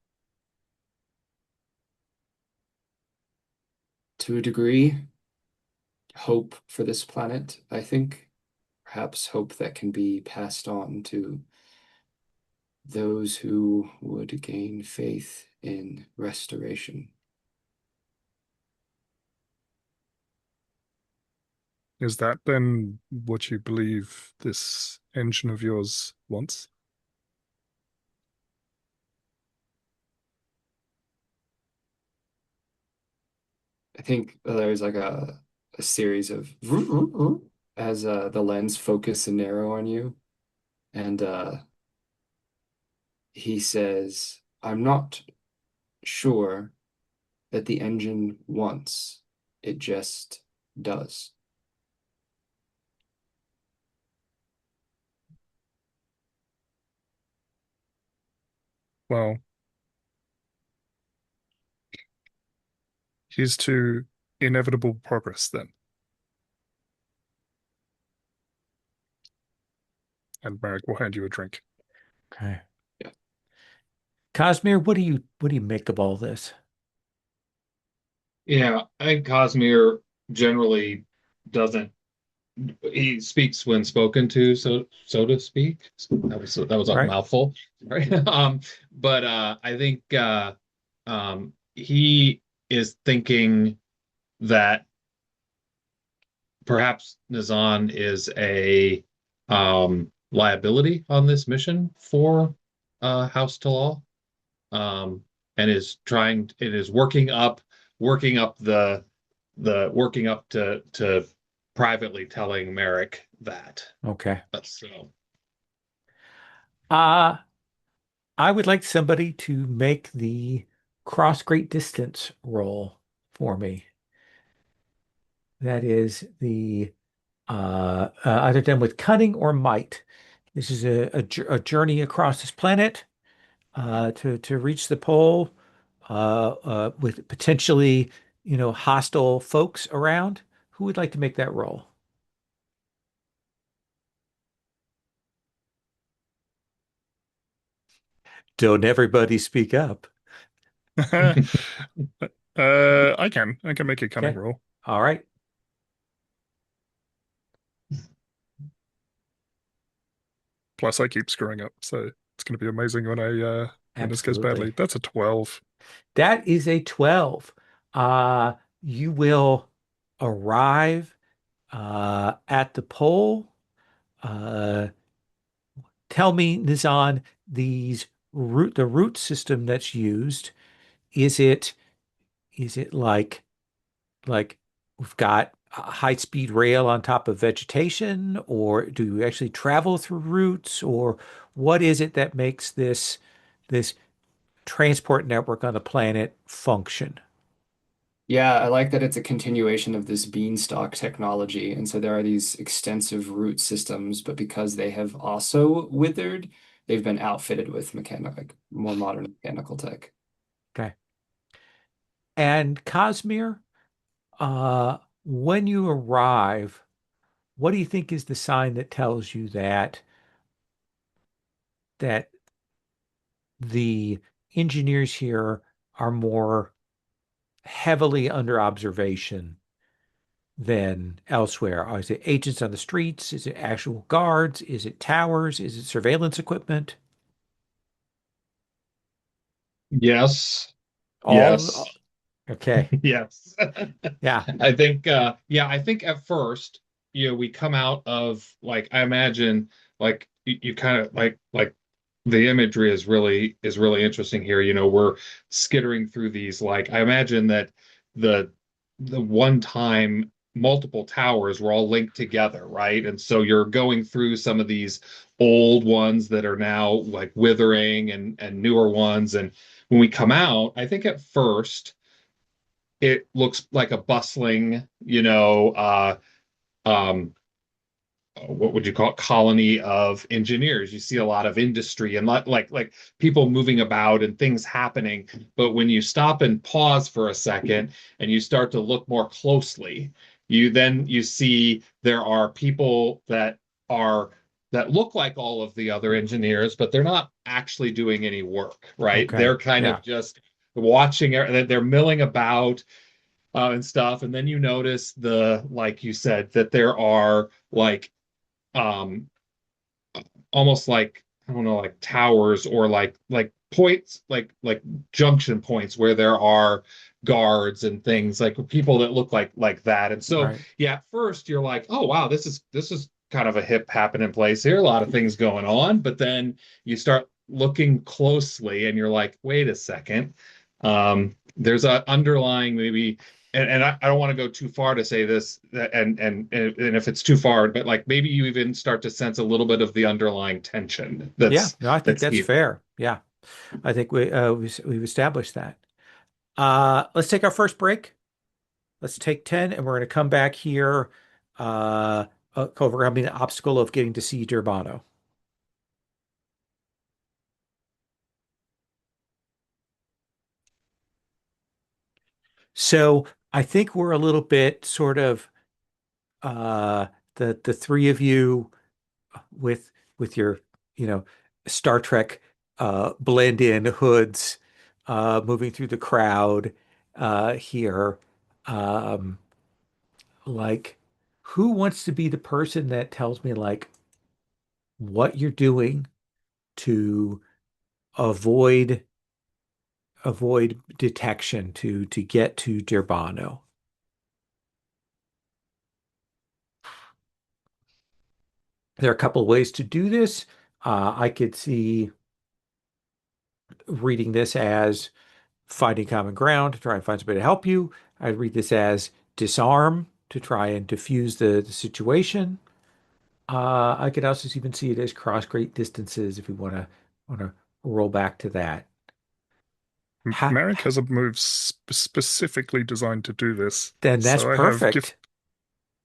To a degree, hope for this planet, I think. Perhaps hope that can be passed on to those who would gain faith in restoration. Is that then what you believe this engine of yours wants? I think there's like a series of as the lens focus and narrow on you, and he says, "I'm not sure that the engine wants, it just does." Well, here's to inevitable progress then. And Merrick will hand you a drink. Okay. Yeah. Cosmere, what do you make of all this? Yeah, I think Cosmere generally doesn't. He speaks when spoken to, so to speak. That was a Right? mouthful, right? But I think he is thinking that perhaps Nazan is a liability on this mission for House Talal, and is trying it is working up working up to privately telling Merrick that. Okay. So Uh, I would like somebody to make the cross great distance roll for me. That is the either done with cunning or might. This is a journey across this planet to reach the pole with potentially, hostile folks around. Who would like to make that roll? Don't everybody speak up. I can make a cunning Okay. roll. All right. Plus, I keep screwing up, so it's going to be amazing when this goes badly. Absolutely. That's a 12. That is a 12. You will arrive at the pole. Uh, Tell me, Nizan, the route system that's used, is it like we've got a high-speed rail on top of vegetation, or do you actually travel through routes, or what is it that makes this transport network on the planet function? Yeah, I like that it's a continuation of this beanstalk technology. And so there are these extensive root systems, but because they have also withered, they've been outfitted with like more modern mechanical tech. Okay. And Cosmere, uh, when you arrive, what do you think is the sign that tells you that the engineers here are more heavily under observation than elsewhere? Is it agents on the streets? Is it actual guards? Is it towers? Is it surveillance equipment? Yes. All, Yes. okay. Yes. Yeah. I think yeah, I think at first, we come out of like I imagine like you kind of like the imagery is really interesting here. We're skittering through these like I imagine that the the one time multiple towers were all linked together, right? And so you're going through some of these old ones that are now like withering and newer ones. And when we come out, I think at first it looks like a bustling, um, what would you call it, colony of engineers. You see a lot of industry and like people moving about and things happening. But when you stop and pause for a second and you start to look more closely, you see there are people are that look like all of the other engineers, but they're not actually doing any work, right? Okay. They're kind Yeah. of just watching, they're milling about and stuff. And then you notice like you said, that there are like um almost like I don't know, like towers or like points, like junction points where there are guards and things like people that look like that. And so Right. yeah, at first you're like, oh wow, this is kind of a hip happening place here, a lot of things going on. But then you start looking closely and you're like, wait a second. There's a underlying maybe and I don't want to go too far to say this and if it's too far, but like maybe you even start to sense a little bit of the underlying tension Yeah. that's No, I think that's that's here. fair. Yeah. I think we've established that. Let's take our first break. Let's take 10 and we're going to come back here overcoming the obstacle of getting to see Durbano. So I think we're a little bit sort of uh the three of you with your, you know, Star Trek blend in hoods moving through the crowd here. Um like who wants to be the person that tells me like what you're doing to avoid detection to get to Durbano? There are a couple of ways to do this. I could see reading this as finding common ground to try and find somebody to help you. I'd read this as disarm to try and diffuse the situation. I could also even see it as cross great distances if we want to roll back to that. Ha, Merrick has a move specifically designed to do this. then that's So I have perfect.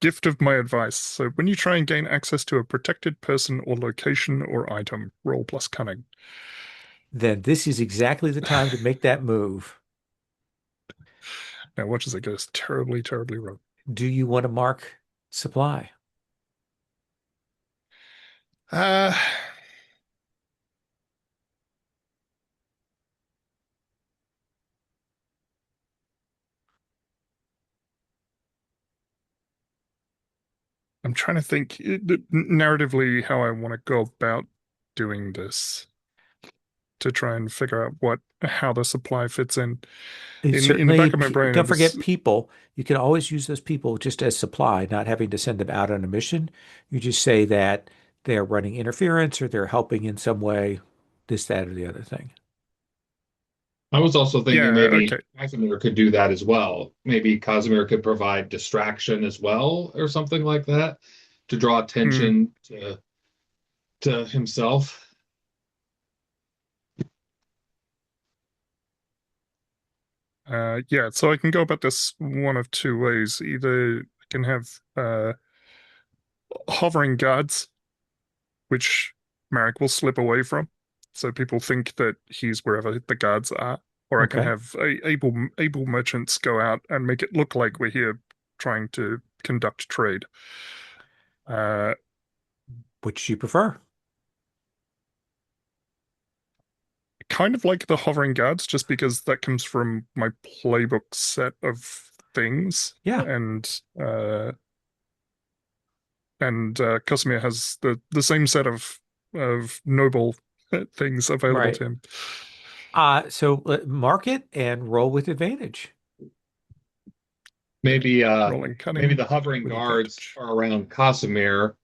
gift of my advice. So when you try and gain access to a protected person or location or item, roll plus cunning. Then this is exactly the time to make that move. Now watch as it goes terribly, terribly wrong. Do you want to mark supply? Uh, I'm trying to think narratively how I want to go about doing this to try and figure out how the supply fits in. In the back Certainly, of my brain, don't it was forget people. You can always use those people just as supply, not having to send them out on a mission. You just say that they're running interference or they're helping in some way, this, that, or the other thing. I was also thinking yeah, maybe okay. Casimir could do that as well. Maybe Casimir could provide distraction as well or something like that to draw Hmm. attention to himself. Yeah, so I can go about this one of two ways. Either I can have hovering guards, which Marek will slip away from, so people think that he's wherever the guards are. Or I can Okay. have able merchants go out and make it look like we're here trying to conduct trade. Which do you prefer? Kind of like the hovering guards, just because that comes from my playbook set of things. Yeah. And Cosmere has the same set of noble things available Right. to him. So mark it and roll with advantage. Maybe Rolling maybe cunning the hovering with guards advantage. are around Casimir,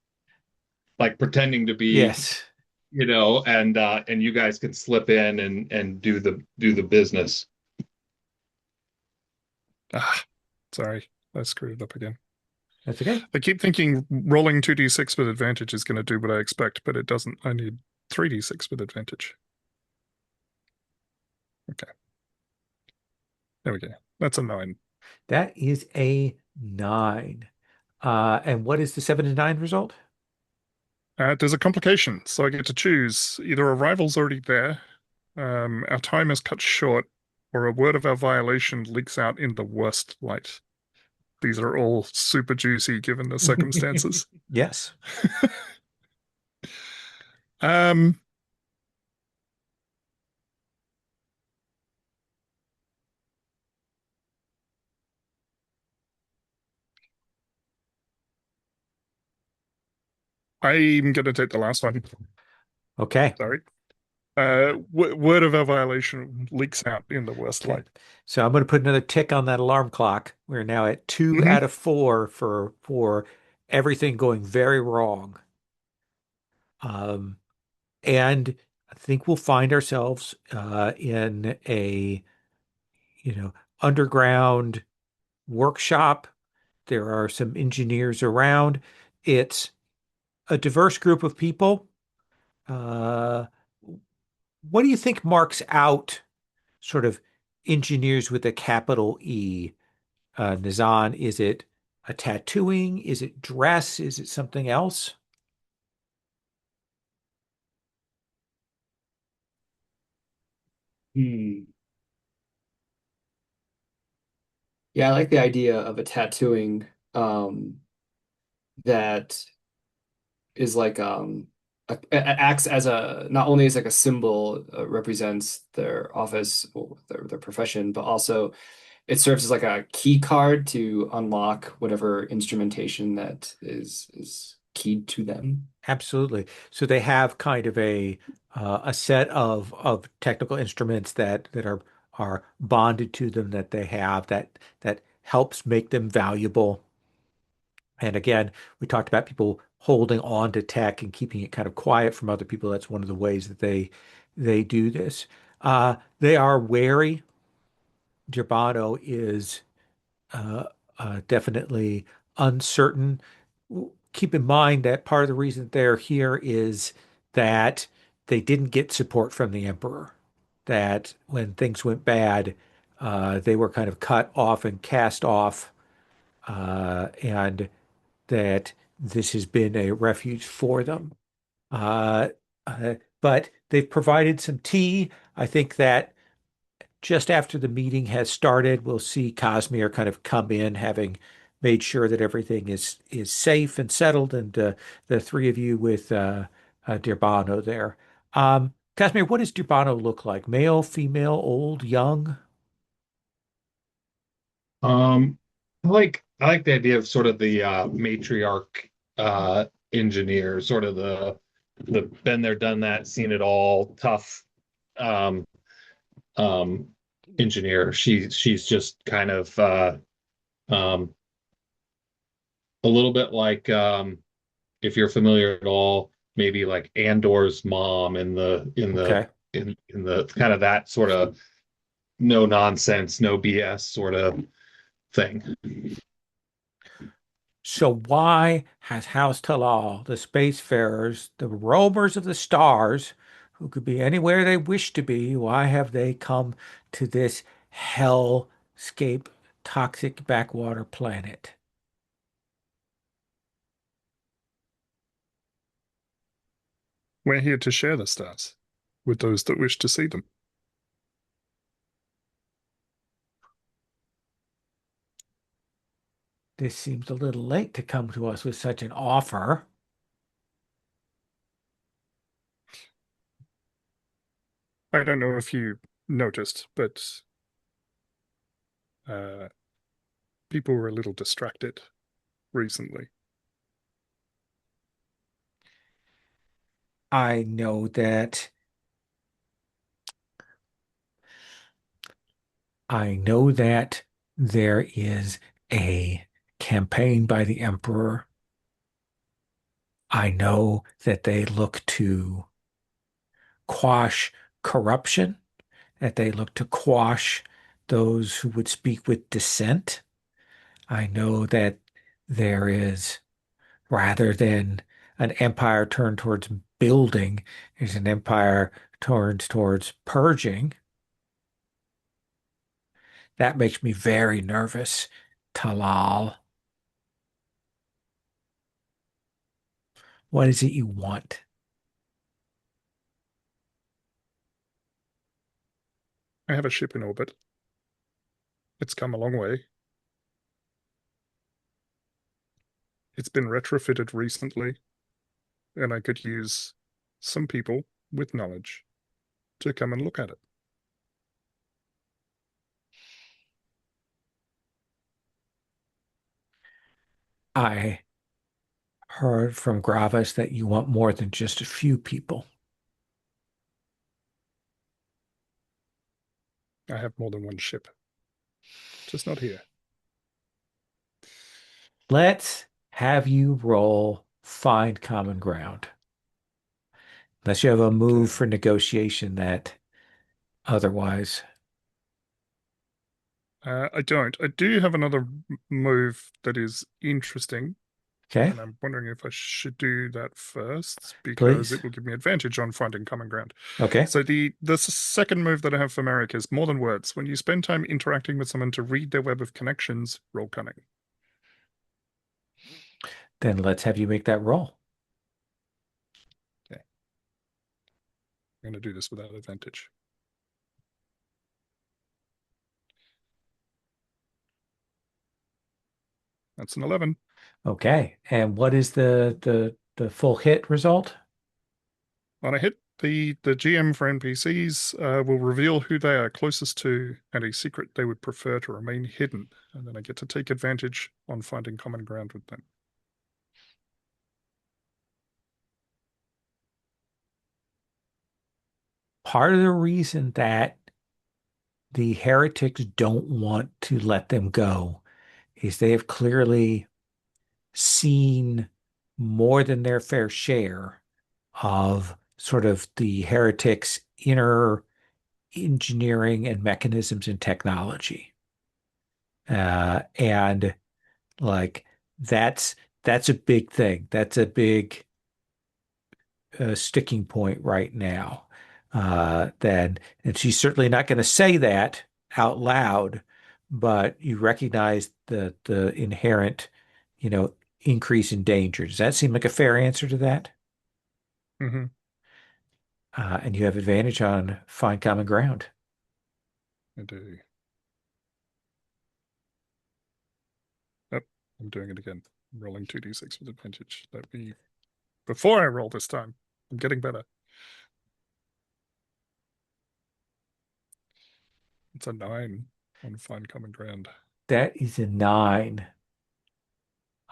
like pretending to be, Yes. and you guys can slip in and do the business. Sorry, I screwed it up again. That's okay. I keep thinking rolling 2d6 with advantage is going to do what I expect, but it doesn't. I need 3d6 with advantage. Okay. There we go. That's a 9. That is a 9. And what is the 7 and 9 result? There's a complication, so I get to choose either a rival's already there, our time is cut short, or a word of our violation leaks out in the worst light. These are all super juicy given the circumstances. Yes. um, I'm going to take the last one. Okay. Sorry. Word of our violation leaks out in the worst Okay. light. So I'm going to put another tick on that alarm clock. We're now at 2 Mhm. out of 4 for everything going very wrong. And I think we'll find ourselves in a, underground workshop. There are some engineers around. It's a diverse group of people. Uh, what do you think marks out sort of engineers with a capital E? Nizan, is it a tattooing? Is it dress? Is it something else? Hmm. Yeah, I like the idea of a tattooing that is like acts as a not only as like a symbol represents their office or their profession, but also it serves as like a key card to unlock whatever instrumentation that is keyed to them. Absolutely. So they have kind of a set of technical instruments that are bonded to them that they have that helps make them valuable. And again, we talked about people holding on to tech and keeping it kind of quiet from other people. That's one of the ways that they do this. They are wary. Girbano is uh, definitely uncertain. Keep in mind that part of the reason that they're here is that they didn't get support from the emperor. That when things went bad, they were kind of cut off and cast off, and that this has been a refuge for them. Uh, but they've provided some tea. I think that just after the meeting has started, we'll see Cosmere kind of come in, having made sure that everything is safe and settled, and the three of you with Dirbano there. Cosmere, what does Dirbano look like? Male, female, old, young? I like the idea of sort of the matriarch engineer, sort of the been there, done that, seen it all, tough um, um, engineer. She's just kind of um, a little bit like if you're familiar at all, maybe like Andor's mom Okay. in the kind of that sort of no nonsense, no BS sort of thing. So why has House Talal, the spacefarers, the roamers of the stars, who could be anywhere they wish to be, why have they come to this hellscape toxic backwater planet? We're here to share the stars with those that wish to see them. This seems a little late to come to us with such an offer. I don't know if you noticed, but uh, people were a little distracted recently. I know that I know that there is a campaign by the Emperor. I know that they look to quash corruption, that they look to quash those who would speak with dissent. I know that there is, rather than an empire turned towards building, is an empire turned towards purging. That makes me very nervous, Talal. What is it you want? I have a ship in orbit. It's come a long way. It's been retrofitted recently, and I could use some people with knowledge to come and look at it. I heard from Gravis that you want more than just a few people. I have more than one ship, just not here. Let's have you roll find common ground. Unless you have a move Okay. for negotiation that otherwise. I don't. I do have another move that is interesting, Okay, and I'm wondering if I should do that first because please. it will give me advantage on finding common ground. Okay, So the second move that I have for Merrick is more than words. When you spend time interacting with someone to read their web of connections, roll cunning. then let's have you make that roll. Okay. I'm going to do this without advantage. That's an 11. Okay, and what is the full hit result? On a hit, the GM for NPCs will reveal who they are closest to and a secret they would prefer to remain hidden. And then I get to take advantage on finding common ground with them. Part of the reason that the heretics don't want to let them go is they have clearly seen more than their fair share of sort of the heretics' inner engineering and mechanisms and technology. And like that's that's a big thing. That's a big sticking point right now. Then, and she's certainly not going to say that out loud, but you recognize the inherent, you know, increase in danger. Does that seem like a fair answer to that? Mm-hmm. And you have advantage on find common ground. I do. Oh, I'm doing it again. I'm rolling 2d6 with advantage. Let me before I roll this time. I'm getting better. It's a 9 on find common ground. That is a 9.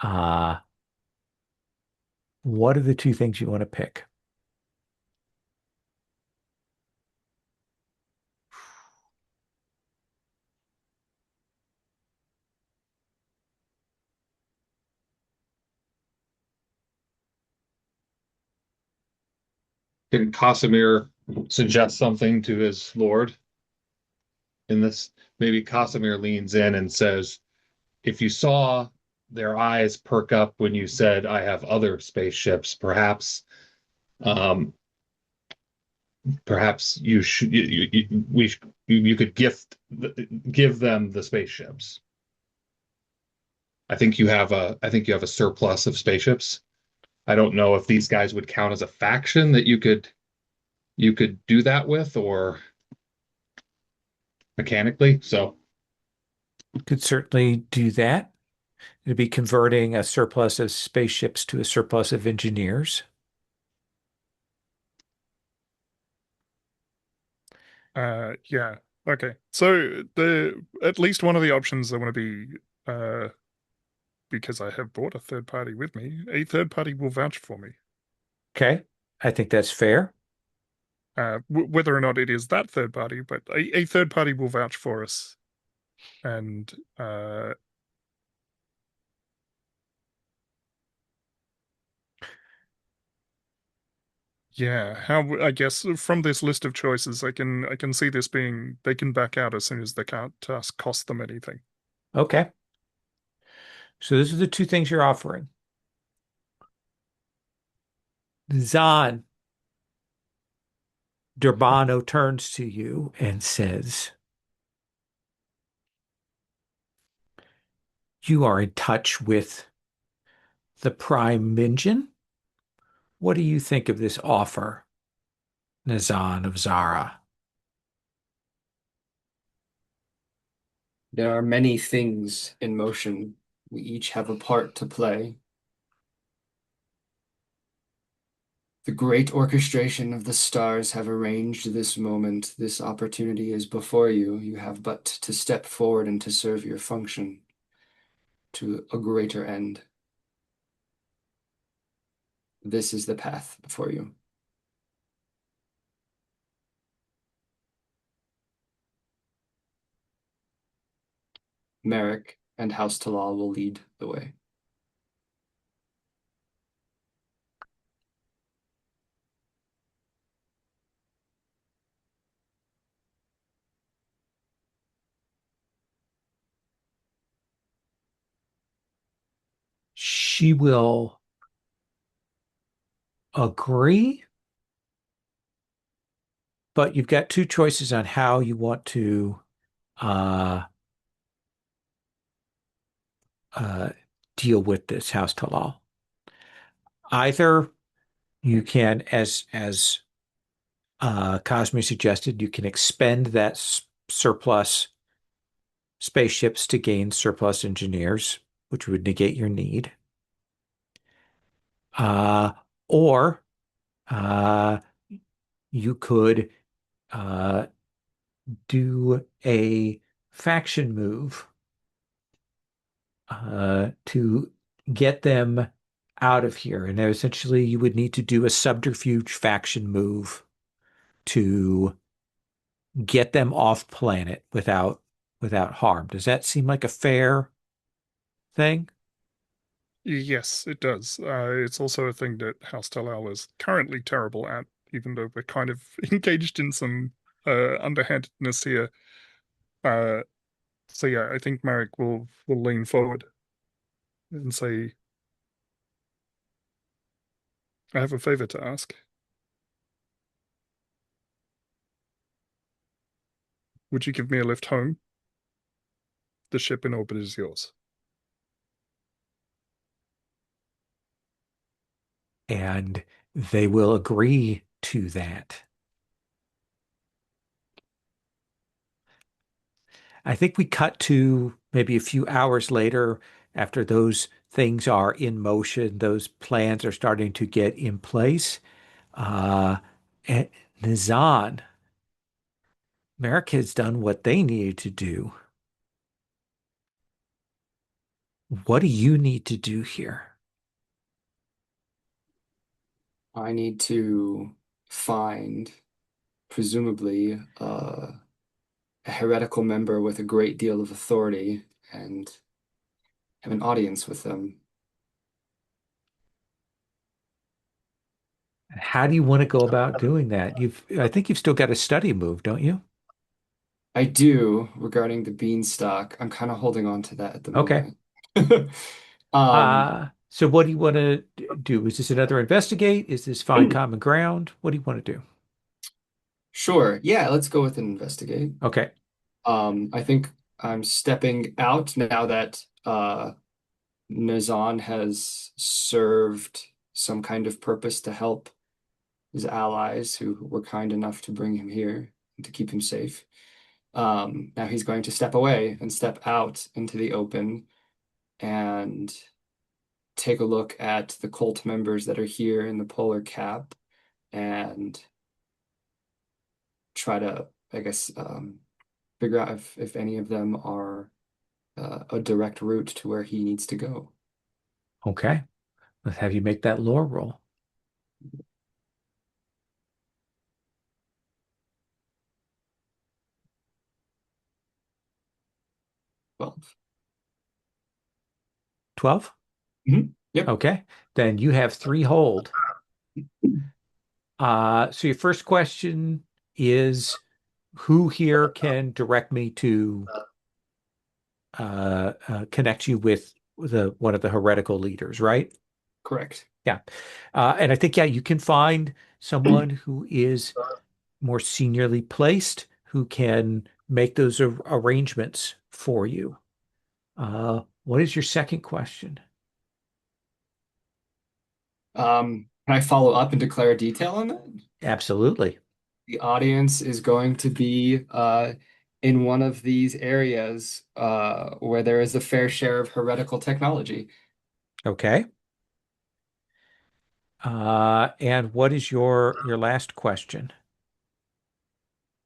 Uh, what are the two things you want to pick? Can Casimir suggest something to his lord in this? Maybe Casimir leans in and says, if you saw their eyes perk up when you said, I have other spaceships, um, perhaps you should, you could give them the spaceships. I think you have a surplus of spaceships. I don't know if these guys would count as a faction that you could do that with or mechanically. So Could certainly do that. It'd be converting a surplus of spaceships to a surplus of engineers. Yeah. Okay. So the at least one of the options I want to be because I have brought a third party with me, a third party will vouch for me. Okay. I think that's fair. Whether or not it is that third party, but a third party will vouch for us. And yeah, how I guess from this list of choices, I can see this being they can back out as soon as the task costs them anything. Okay. So those are the two things you're offering. Zahn, Durbano turns to you and says, you are in touch with the Prime Minjin. What do you think of this offer, Nazan of Zara? There are many things in motion. We each have a part to play. The great orchestration of the stars have arranged this moment. This opportunity is before you. You have but to step forward and to serve your function to a greater end. This is the path before you. Merrick and House Talal will lead the way. She will agree, but you've got two choices on how you want to uh, uh, deal with this, House Talal. Either you can, as Cosme suggested, you can expend that surplus spaceships to gain surplus engineers, which would negate your need. Uh, or uh, you could uh, do a faction move to get them out of here. And essentially, you would need to do a subterfuge faction move to get them off planet without harm. Does that seem like a fair thing? Yes, it does. It's also a thing that House Talal is currently terrible at, even though we're kind of engaged in some underhandedness here. Uh, so yeah, I think Marek will lean forward and say, "I have a favor to ask. Would you give me a lift home? The ship in orbit is yours." And they will agree to that. I think we cut to maybe a few hours later after those things are in motion, those plans are starting to get in place. And Nizan, America has done what they needed to do. What do you need to do here? I need to find, presumably, a heretical member with a great deal of authority and have an audience with them. How do you want to go about doing that? I think you've still got a study move, don't you? I do regarding the beanstalk. I'm kind of holding on to that at the Okay. moment. Um, So what do you want to do? Is this another investigate? Is this find common ground? What do you want to do? sure. Yeah, let's go with an investigate. Okay. I think I'm stepping out now that Nazan has served some kind of purpose to help his allies who were kind enough to bring him here and to keep him safe. Now he's going to step away and step out into the open and take a look at the cult members that are here in the polar cap and try to, I guess, figure out if any of them are a direct route to where he needs to go. Okay. Let's have you make that lore roll. 12. 12? Yep. Okay. Then you have 3 hold. So your first question is who here can direct me to connect you with one of the heretical leaders, right? Correct. Yeah. And I think, yeah, you can find someone who is more seniorly placed who can make those arrangements for you. What is your second question? Can I follow up and declare detail on that? Absolutely. The audience is going to be in one of these areas where there is a fair share of heretical technology. Okay. And what is your last question?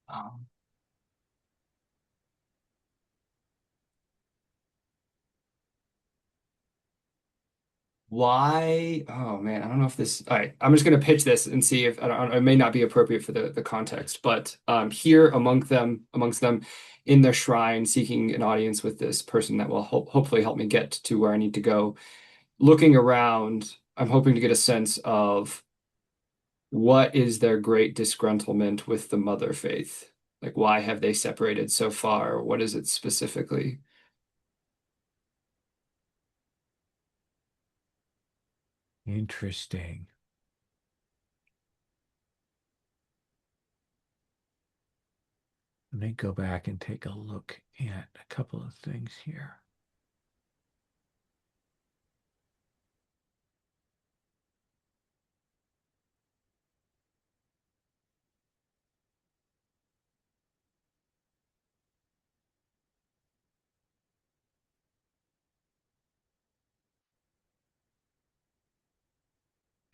Um, why? Oh man, I don't know if this. All right, I'm just going to pitch this and see if I don't, it may not be appropriate for the context, but here amongst them, in their shrine, seeking an audience with this person that will hopefully help me get to where I need to go. Looking around, I'm hoping to get a sense of what is their great disgruntlement with the mother faith? Like, why have they separated so far? What is it specifically? Interesting. Let me go back and take a look at a couple of things here.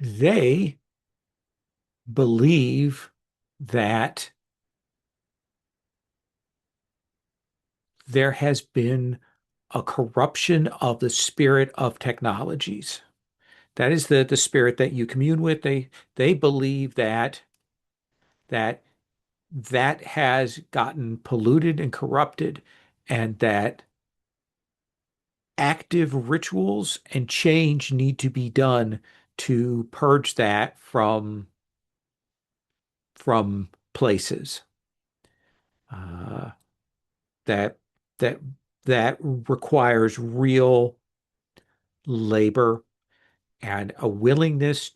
They believe that there has been a corruption of the spirit of technologies. That is the spirit that you commune with. They believe that that has gotten polluted and corrupted, and that active rituals and change need to be done to purge that from places. Uh, that that that requires real labor and a willingness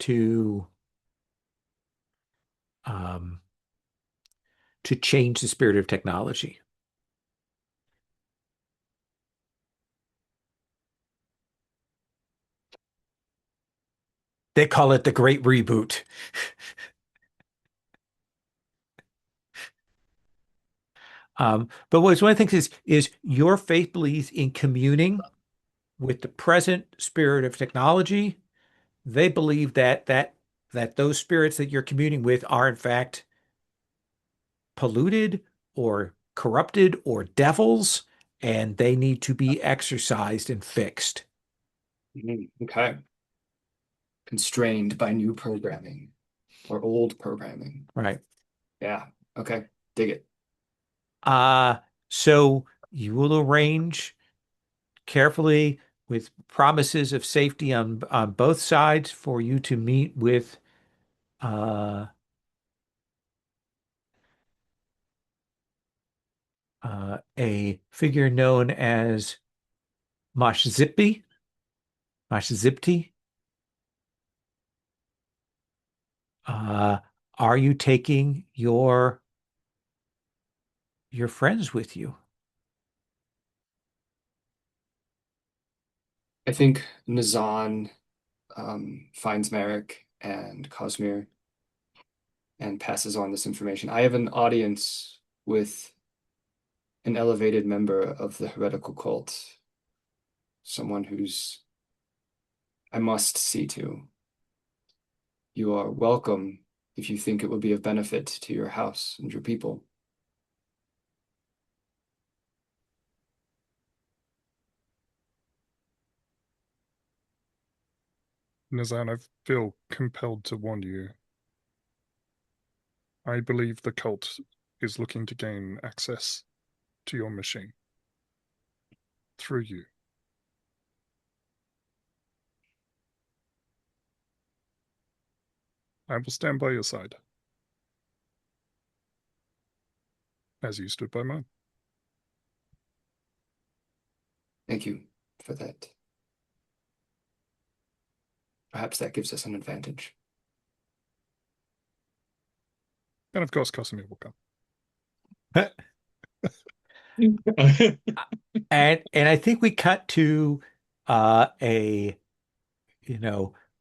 um, to change the spirit of technology. They call it the Great Reboot. But what's one of the things is your faith believes in communing with the present spirit of technology. They believe that those spirits that you're communing with are in fact polluted or corrupted or devils, and they need to be exorcised and fixed. Okay. Constrained by new programming or old programming. Right. Yeah. Okay. Dig it. So you will arrange carefully with promises of safety on both sides for you to meet with uh, a figure known as Mashzipti. Mashzipti. Uh, are you taking your friends with you? I think Nazan finds Merrick and Cosmere and passes on this information. I have an audience with an elevated member of the heretical cult. someone who's I must see to. You are welcome if you think it will be of benefit to your house and your people. Nazan, I feel compelled to warn you. I believe the cult is looking to gain access to your machine through you. I will stand by your side, as you stood by mine. Thank you for that. Perhaps that gives us an advantage. And of course, Casimir will come. And I think we cut to a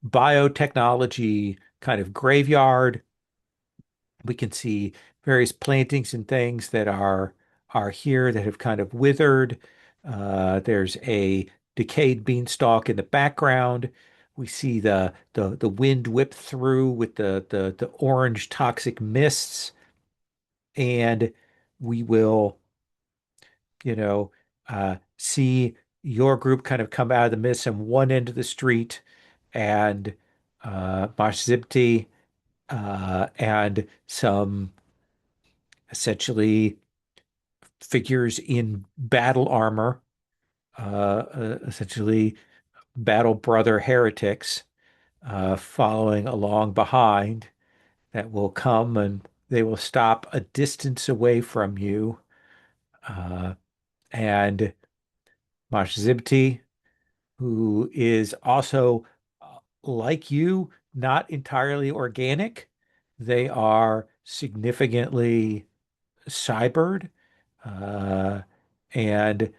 biotechnology kind of graveyard. We can see various plantings and things that are here that have kind of withered. There's a decayed beanstalk in the background. We see the wind whip through with the orange toxic mists, and we will, see your group kind of come out of the mist on one end of the street, and Mashzibti and some essentially figures in battle armor, essentially battle brother heretics, following along behind that will come and they will stop a distance away from you. And Mashzibti, who is also like you, not entirely organic. They are significantly cybered. Uh, and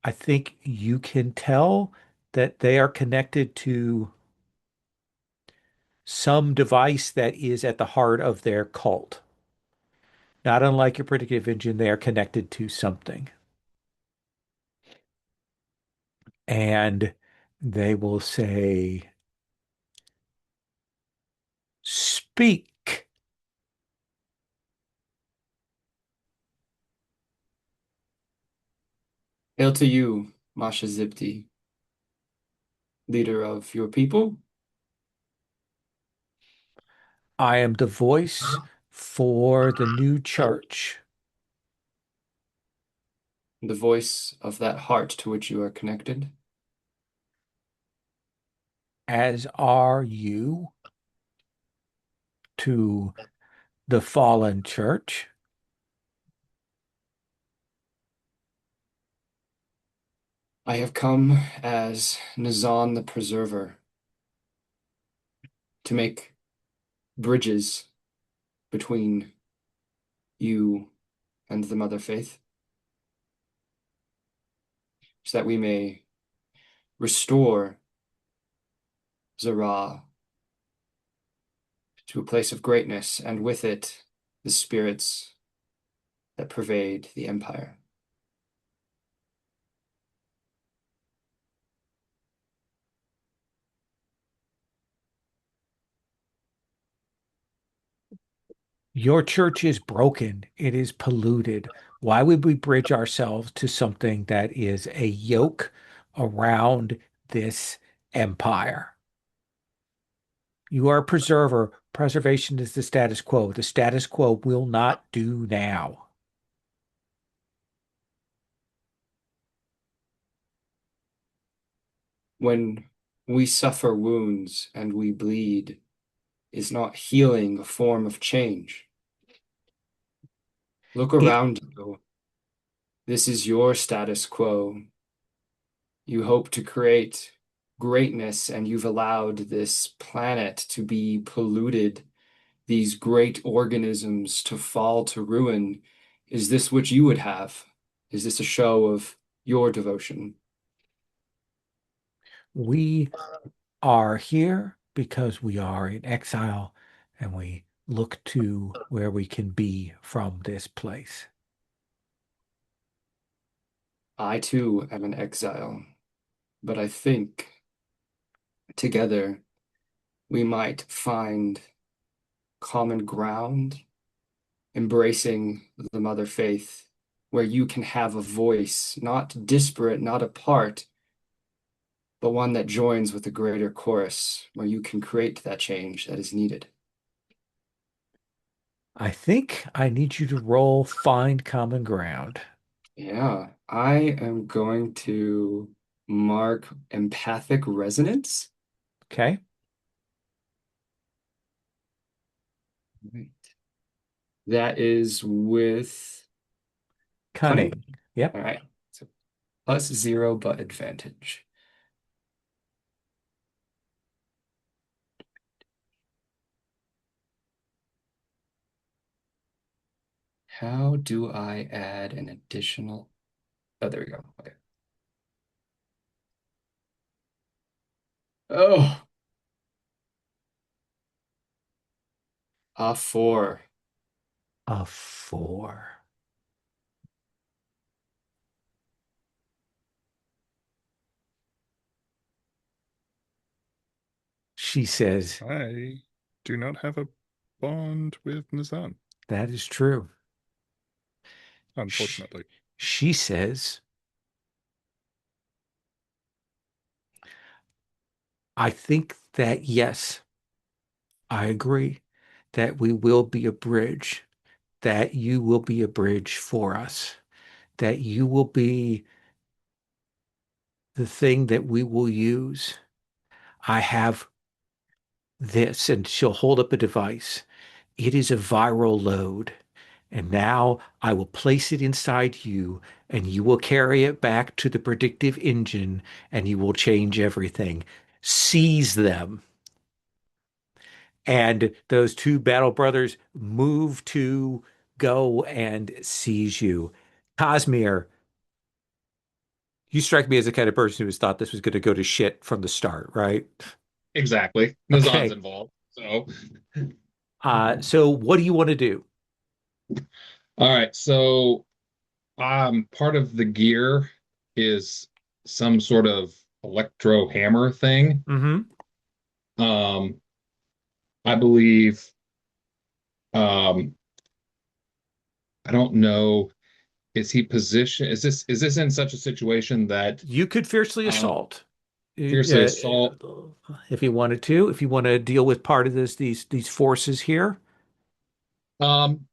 I think you can tell that they are connected to some device that is at the heart of their cult. Not unlike your predictive engine, they are connected to something. And they will say, speak. Hail to you, Masha Zipti, leader of your people. I am the voice for the new church. The voice of that heart to which you are connected. As are you to the fallen church. I have come as Nazan the Preserver to make bridges between you and the Mother Faith, so that we may restore Zara to a place of greatness, and with it, the spirits that pervade the Empire. Your church is broken. It is polluted. Why would we bridge ourselves to something that is a yoke around this empire? You are a preserver. Preservation is the status quo. The status quo will not do now. When we suffer wounds and we bleed, is not healing a form of change? Look It, around you. This is your status quo. You hope to create greatness, and you've allowed this planet to be polluted, these great organisms to fall to ruin. Is this what you would have? Is this a show of your devotion? we are here because we are in exile and we look to where we can be from this place. I too am in exile. but I think together we might find common ground, embracing the Mother Faith, where you can have a voice, not disparate, not apart, but one that joins with a greater chorus, where you can create that change that is needed. I think I need you to roll find common ground. Yeah, I am going to mark empathic resonance. Okay. Right. That is with cunning. Cunning. Yep. All right. So +0, but advantage. How do I add an additional? Oh, there we go. Okay. Oh, a 4. A 4. She says, I do not have a bond with Nizan, that is true. Sh- unfortunately. She says, I think that yes, I agree that we will be a bridge, that you will be a bridge for us, that you will be the thing that we will use. I have this, and she'll hold up a device. It is a viral load. And now I will place it inside you, and you will carry it back to the predictive engine, and you will change everything. Seize them. And those two battle brothers move to go and seize you. Cosmere, you strike me as the kind of person who has thought this was going to go to shit from the start, right? Exactly. Nazan's Okay. involved. So, So what do you want to do? all right. So, part of the gear is some sort of electro hammer thing. Mm-hmm. Um, I believe, um, I don't know, is he positioned? Is this in such a situation that You could fiercely um, assault fiercely assault? if you wanted to. If you want to deal with part of these forces here.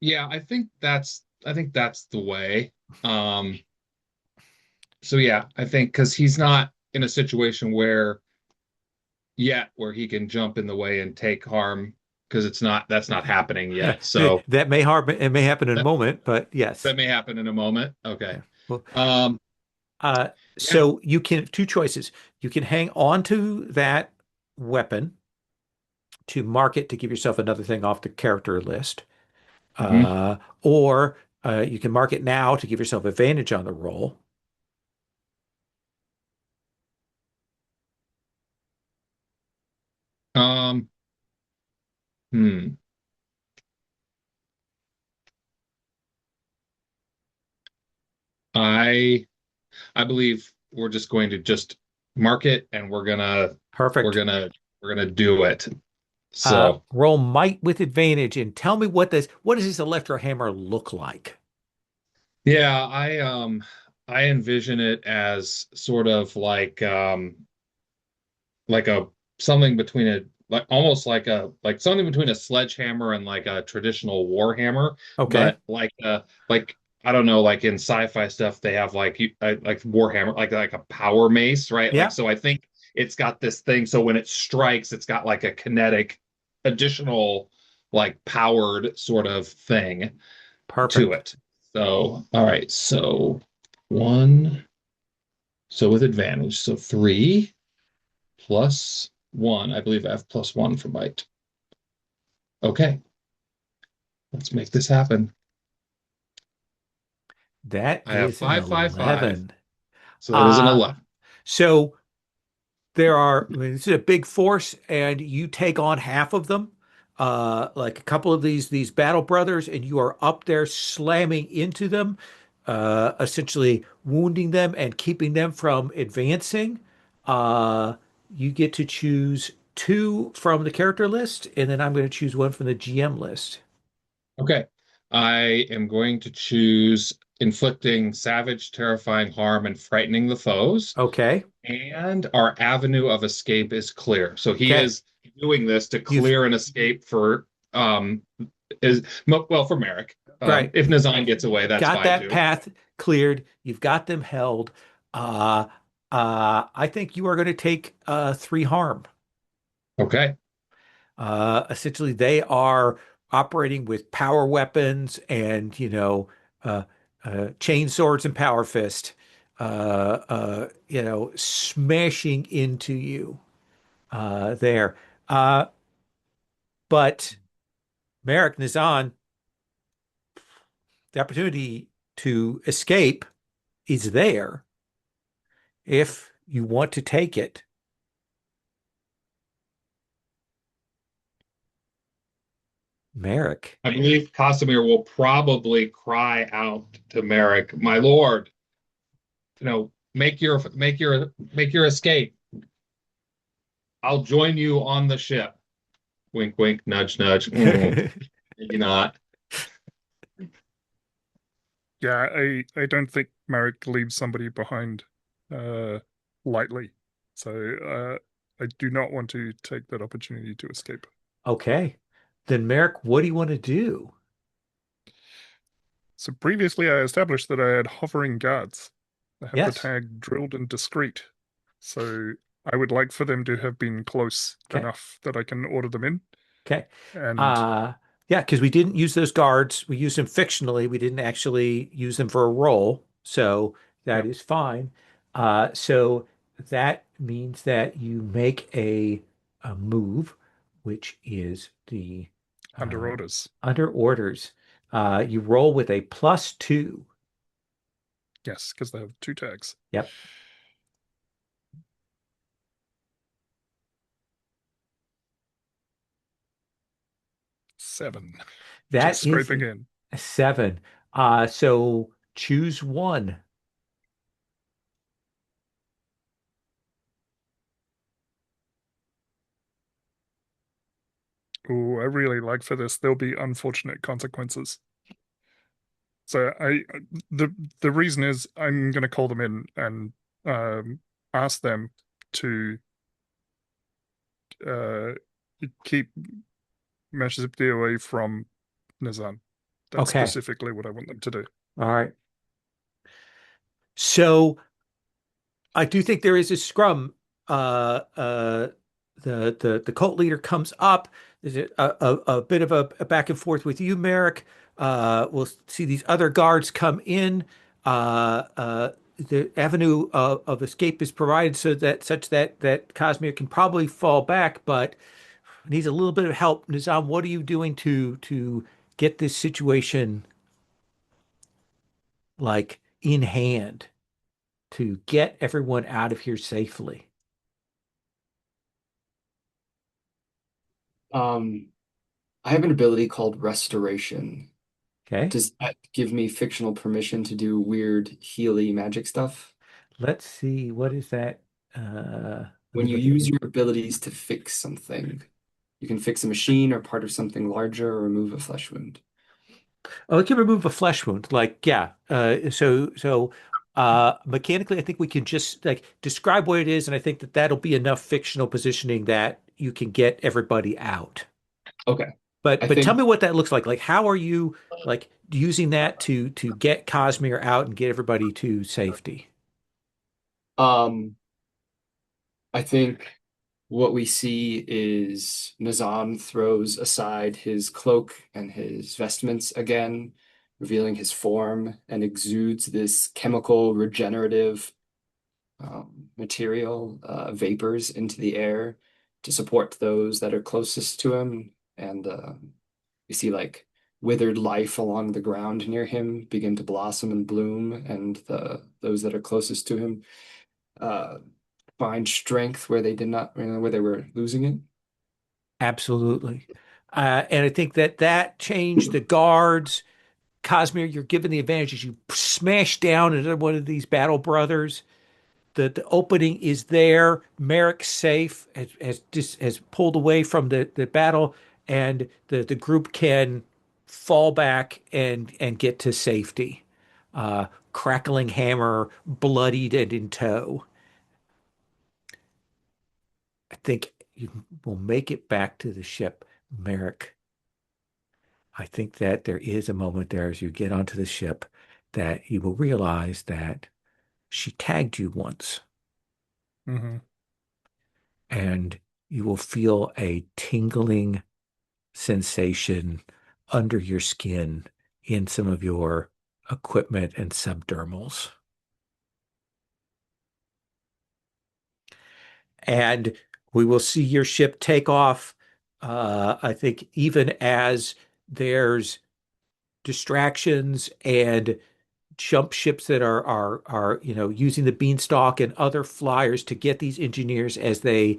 Yeah, I think that's the way. Um, so yeah, I think because he's not in a situation where he can jump in the way and take harm because that's not happening yet. So That may harm. It may happen in a that, moment, but yes. that may happen in a moment. Okay. Yeah. Well, Um, uh, yeah. so you can two choices. You can hang on to that weapon to mark it to give yourself another thing off the character list, Mhm. or you can mark it now to give yourself advantage on the roll. Um, hmm. I I believe we're just going to just mark it and we're Perfect. gonna we're gonna do it. So Roll might with advantage and tell me what does this electro hammer look like? yeah, I envision it as sort of like a something between a like almost like something between a sledgehammer and like a traditional war hammer, Okay. but like I don't know, like in sci-fi stuff they have like warhammer like a power mace, right? Like Yeah. so I think it's got this thing so when it strikes it's got like a kinetic additional like powered sort of thing to Perfect. it. So all right, so one so with advantage, so 3 + 1. I believe I have +1 for bite. Okay, let's make this happen. That I have is an 555. 11. So that is an Uh, 11. so I mean, this is a big force, and you take on half of them, like a couple of these battle brothers, and you are up there slamming into them, essentially wounding them and keeping them from advancing. Uh, you get to choose two from the character list, and then I'm going to choose one from the GM list. Okay. I am going to choose inflicting savage, terrifying harm and frightening the foes. Okay. And our avenue of escape is clear. So he Okay. is doing this to You've clear an escape for is well for Merrick. right. If Nazan gets away, that's Got fine that too. path cleared. You've got them held. Uh, I think you are going to take three harm. Okay. Essentially, they are operating with power weapons and, uh, chain swords and power fist, smashing into you there. Uh, but Merrick Nizan, the opportunity to escape is there if you want to take it. Merrick. I believe Casimir will probably cry out to Merrick, "My lord, make your escape. I'll join you on the ship." Wink, wink, nudge, nudge. Maybe not. Yeah, I don't think Marek leaves somebody behind uh lightly. So I do not want to take that opportunity to escape. Okay. Then Merrick, what do you want to do? So previously I established that I had hovering guards. I have the Yes. tag drilled and discreet. So I would like for them to have been close Okay. enough that I can order them in. Okay. And Uh, yeah, because we didn't use those guards. We used them fictionally. We didn't actually use them for a role. So that yeah, is fine. So that means that you make a move, which is the under uh, orders. under orders. You roll with a +2. Yes, because they have two tags. Yep. 7. That Just is scraping in. a 7. So choose one. Oh, I really like for this. There'll be unfortunate consequences. So the reason is I'm going to call them in and ask them to uh, keep Meshizipti away from Nizan. That's Okay. specifically what I want them to do. All right. So I do think there is a scrum. Uh, uh, the cult leader comes up. There's a bit of a back and forth with you, Merrick. We'll see these other guards come in. The avenue of escape is provided such that Cosmere can probably fall back, but needs a little bit of help. Nizam, what are you doing to get this situation like in hand to get everyone out of here safely? Um, I have an ability called Restoration. Okay. Does that give me fictional permission to do weird healy magic stuff? Let's see. What is that? Let When me you look at use it. your abilities to fix something, you can fix a machine or part of something larger or remove a flesh wound. Oh, it can remove a flesh wound. Like, yeah. Mechanically, I think we can just like describe what it is, and I think that that'll be enough fictional positioning that you can get everybody out. Okay. But I but tell think me what that looks like. Like, how are you like using that to get Cosmere out and get everybody to safety? um I think what we see is Nazan throws aside his cloak and his vestments again, revealing his form, and exudes this chemical regenerative material, vapors into the air to support those that are closest to him. And we see like withered life along the ground near him begin to blossom and bloom, and those that are closest to him uh, find strength where they did not, where they were losing it. Absolutely. And I think that that changed the guards. Cosmere, you're given the advantage as you smash down into one of these battle brothers. the opening is there. Merrick's safe, has pulled away from the battle, and the group can fall back and get to safety. Uh, Crackling hammer, bloodied and in tow. I think you will make it back to the ship, Merrick. I think that there is a moment there as you get onto the ship that you will realize that she tagged you once, Hmm. and you will feel a tingling sensation under your skin in some of your equipment and subdermals. And we will see your ship take off. I think even as there's distractions and jump ships that are using the beanstalk and other flyers to get these engineers as they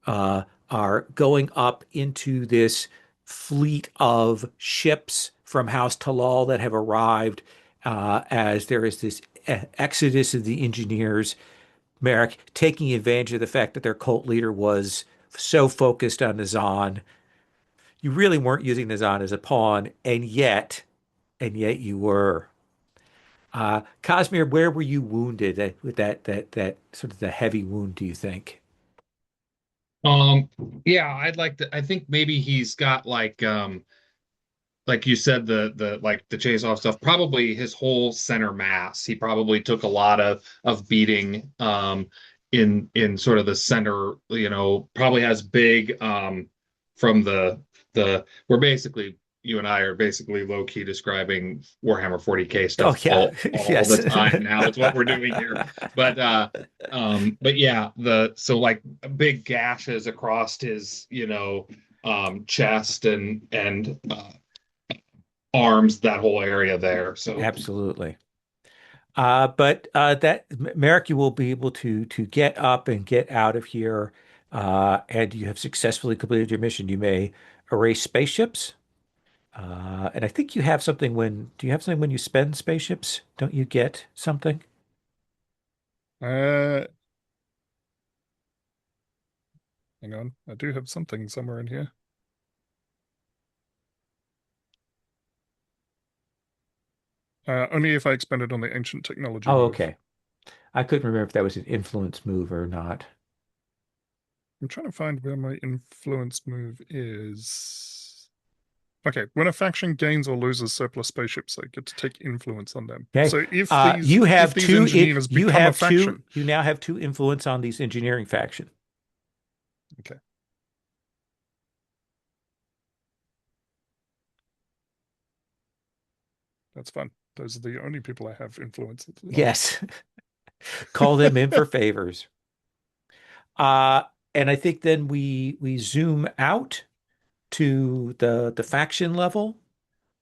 are going up into this fleet of ships from House Talal that have arrived, as there is this exodus of the engineers. Merrick taking advantage of the fact that their cult leader was so focused on Nazan. You really weren't using Nazan as a pawn, and yet you were. Cosmere, where were you wounded with that sort of the heavy wound, do you think? Um, yeah, I think maybe he's got like you said, the like the chase off stuff, probably his whole center mass. He probably took a lot of beating in sort of the center, probably has big from the we're basically you and I are basically low key describing Warhammer 40K Oh stuff yeah, all yes. the time now. It's what we're doing here. But yeah, the so like big gashes across his, chest and arms, that whole area there. So Absolutely. But that Merrick, you will be able to get up and get out of here, and you have successfully completed your mission. You may erase spaceships, and I think you have something when. Do you have something when you spend spaceships? Don't you get something? Uh, Hang on. I do have something somewhere in here. Only if I expend it on the ancient technology Oh, move. okay. I couldn't remember if that was an influence move or not. I'm trying to find where my influence move is. Okay, when a faction gains or loses surplus spaceships, they get to take influence on them. Okay. So if these You if have these two. engineers You become a have two. faction, You now have two influence on these engineering faction. okay, that's fun. Those are the only people I have influence on. Yes. Call them in for favors. Uh, and I think then we zoom out to the faction level.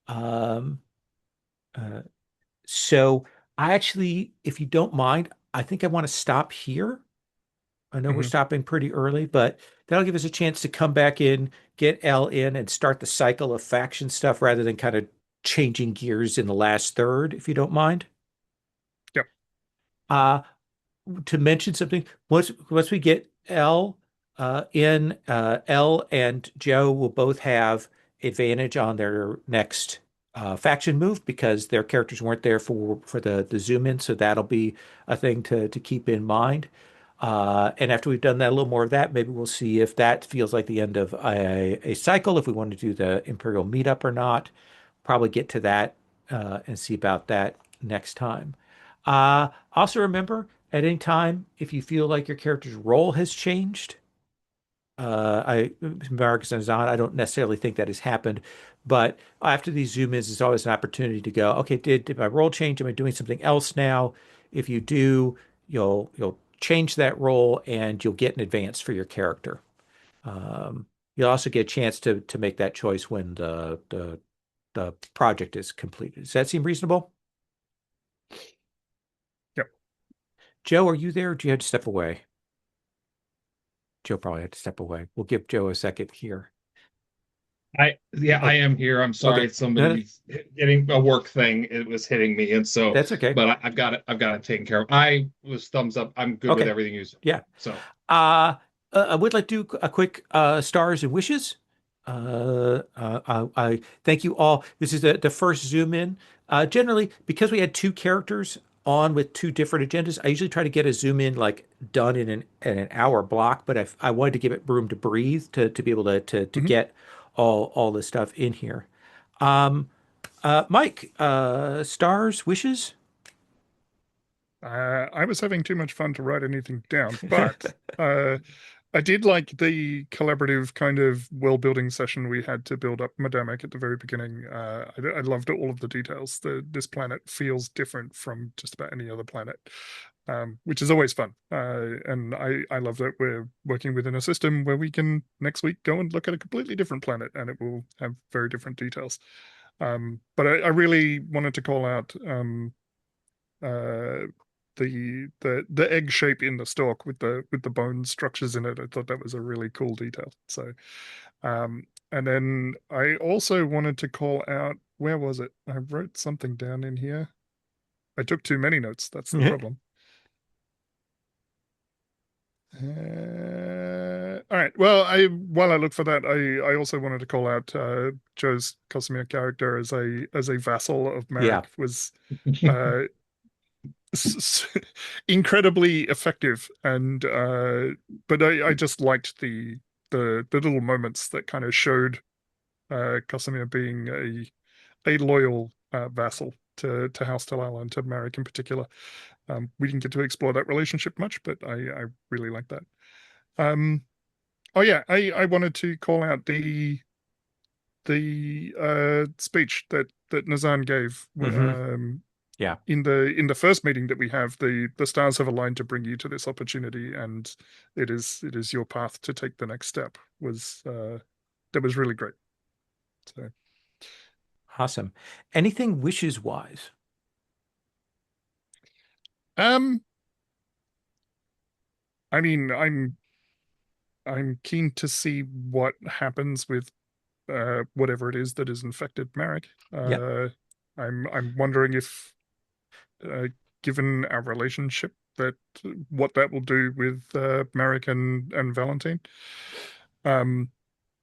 Um, uh, so I actually, if you don't mind, I think I want to stop here. I know we're Hmm. stopping pretty early, but that'll give us a chance to come back in, get L in, and start the cycle of faction stuff rather than kind of changing gears in the last third, if you don't mind. Yep. Uh, to mention something, once we get L in, L and Joe will both have advantage on their next faction move because their characters weren't there for the zoom in, so that'll be a thing to keep in mind. And after we've done that, a little more of that, maybe we'll see if that feels like the end of a cycle, if we want to do the Imperial meetup or not. Probably get to that and see about that next time. Also remember, at any time, if you feel like your character's role has changed, Marcus and Zahn, I don't necessarily think that has happened, but after these zoom ins, it's always an opportunity to go, okay, did my role change? Am I doing something else now? If you do, you'll change that role and you'll get an advance for your character. Um, you'll also get a chance to make that choice when the project is completed. Does that seem reasonable? Yep. Joe, are you there or do you have to step away? Joe probably had to step away. We'll give Joe a second here. Oh, I am here. I'm sorry. okay. No, no, Somebody's getting a work thing. It was hitting me, and so, that's okay. but I've got it. I've got it taken care of. I was thumbs up. I'm good with Okay. everything you said. Yeah. So, I would like to do a quick stars and wishes. I thank you all. This is the first zoom in. Generally, because we had two characters on with two different agendas, I usually try to get a zoom in like done in an hour block. But I wanted to give it room to breathe to be able to Mhm. get all this stuff in here. Um, Mike, stars, wishes. I was having too much fun to write anything down, but I did like the collaborative kind of world building session we had to build up Madamic at the very beginning. I loved all of the details. This planet feels different from just about any other planet, which is always fun. And I love that we're working within a system where we can next week go and look at a completely different planet and it will have very different details. But I really wanted to call out uh, the egg shape in the stalk with the bone structures in it. I thought that was a really cool detail. So, and then I also wanted to call out, where was it? I wrote something down in here. I took too many notes. That's the problem. All right. Well, I while I look for that, I also wanted to call out Joe's Cosmere character as a vassal of Yeah. Merrick was uh, incredibly effective, and but I just liked the little moments that kind of showed Casimir being a loyal vassal to House Talal and to Marek in particular. We didn't get to explore that relationship much, but I really like that. Um, oh yeah, I wanted to call out the speech that Nazan gave. Hmm. Yeah. In the first meeting that we have, the stars have aligned to bring you to this opportunity, and it is your path to take the next step. Was that was really great. So Awesome. Anything wishes wise? um I mean I'm keen to see what happens with whatever it is that has infected Marek. Yeah. I'm wondering if uh, given our relationship that what that will do with Marek and Valentine. Um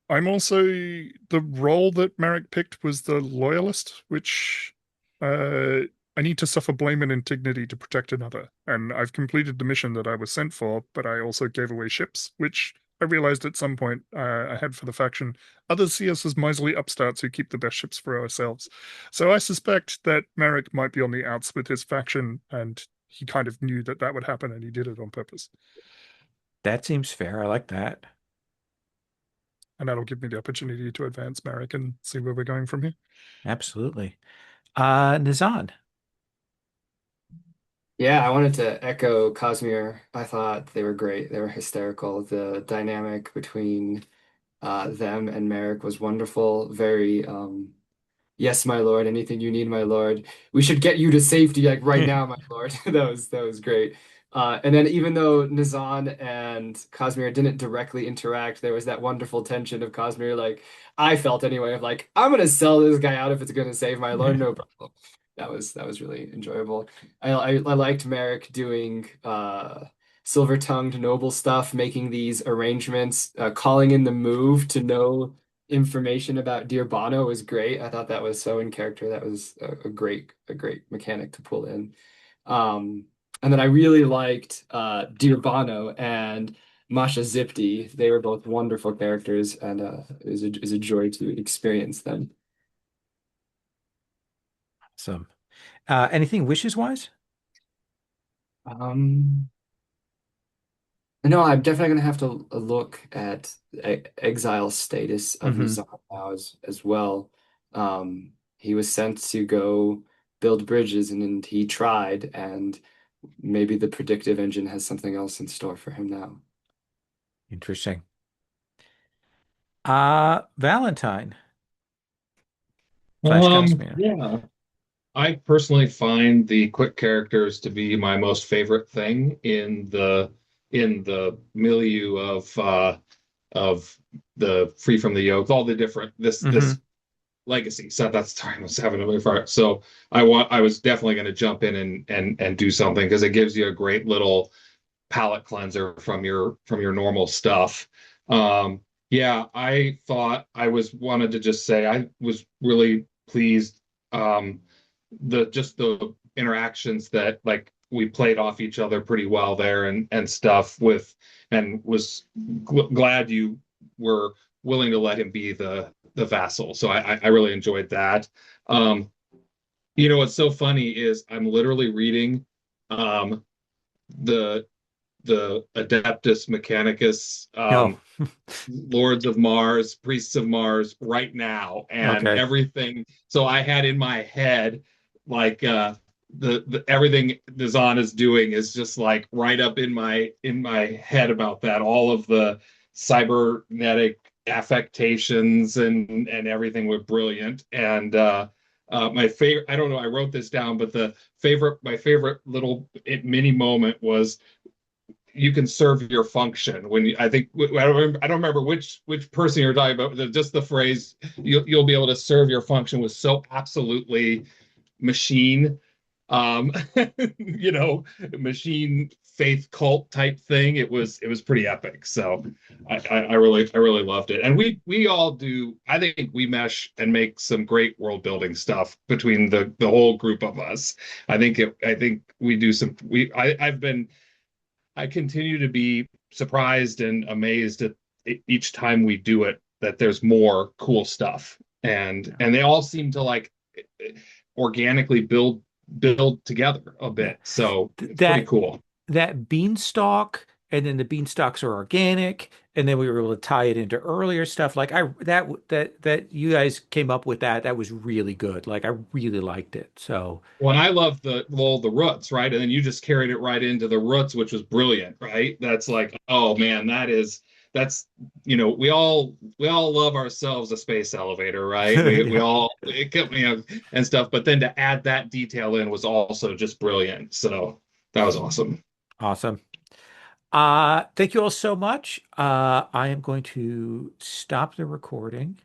I'm also the role that Marek picked was the loyalist, which uh, I need to suffer blame and indignity to protect another. And I've completed the mission that I was sent for, but I also gave away ships, which I realized at some point I had for the faction. Others see us as miserly upstarts who keep the best ships for ourselves. So I suspect that Marek might be on the outs with his faction, and he kind of knew that that would happen, and he did it on purpose. That seems fair. I like that. And that'll give me the opportunity to advance Marek and see where we're going from here. Absolutely. Nizan. Yeah, I wanted to echo Cosmere. I thought they were great. They were hysterical. The dynamic between them and Merrick was wonderful. Very yes, my lord, anything you need, my lord. We should get you to safety like right now, my lord. That was great. And then even though Nazan and Cosmere didn't directly interact, there was that wonderful tension of Cosmere, like I felt anyway, of like, I'm gonna sell this guy out if it's gonna save my lord, no problem. That was really enjoyable. I liked Merrick doing silver-tongued noble stuff, making these arrangements, calling in the move to know information about Dear Bono was great. I thought that was so in character. That was a great mechanic to pull in. Um, and then I really liked Dear Bono and Masha Zipti. They were both wonderful characters, and it was a joy to experience them. Awesome. Anything wishes wise? Um, no, I'm definitely gonna have to look at exile status of Hmm. Nizam now as well. He was sent to go build bridges, and he tried, and maybe the predictive engine has something else in store for him now. Interesting. Valentine slash Cosmere. Yeah. I personally find the quick characters to be my most favorite thing in the milieu of of the Free from the Yoke, all the different Hmm. this legacy. So that's sorry, I was having a really far. So I was definitely going to jump in and do something because it gives you a great little palate cleanser from your normal stuff. Yeah, I thought I was wanted to just say I was really pleased. The just the interactions that like we played off each other pretty well there and stuff with and was glad you were willing to let him be the vassal. So I really enjoyed that. Um, what's so funny is I'm literally reading um, the Adeptus Mechanicus, Oh, Lords of Mars, Priests of Mars right now, and okay. everything. So I had in my head like the everything Nizan is doing is just like right up in my head about that. All of the cybernetic affectations and everything were brilliant. And my favorite, I don't know, I wrote this down, but my favorite little mini moment was you can serve your function when I think I don't remember which person you're talking about. Just the phrase you'll be able to serve your function was so absolutely machine, um, you know, machine faith cult type thing. It was pretty epic. So I really loved it, and we all do. I think we mesh and make some great world building stuff between the whole group of us. I think we do some. I continue to be surprised and amazed at each time we do it that there's more cool stuff and they all seem to like organically build together a Yeah. bit. So it's pretty That cool. that beanstalk, and then the beanstalks are organic, and then we were able to tie it into earlier stuff. Like I that you guys came up with that. That was really good. Like I really liked it. So Well, and I love the roots, right? And then you just carried it right into the roots, which was brilliant, right? That's like, oh man, that's we all love ourselves a space elevator, right? We yeah, all and stuff, but then to add that detail in was also just brilliant. So that was awesome. awesome. Thank you all so much. I am going to stop the recording.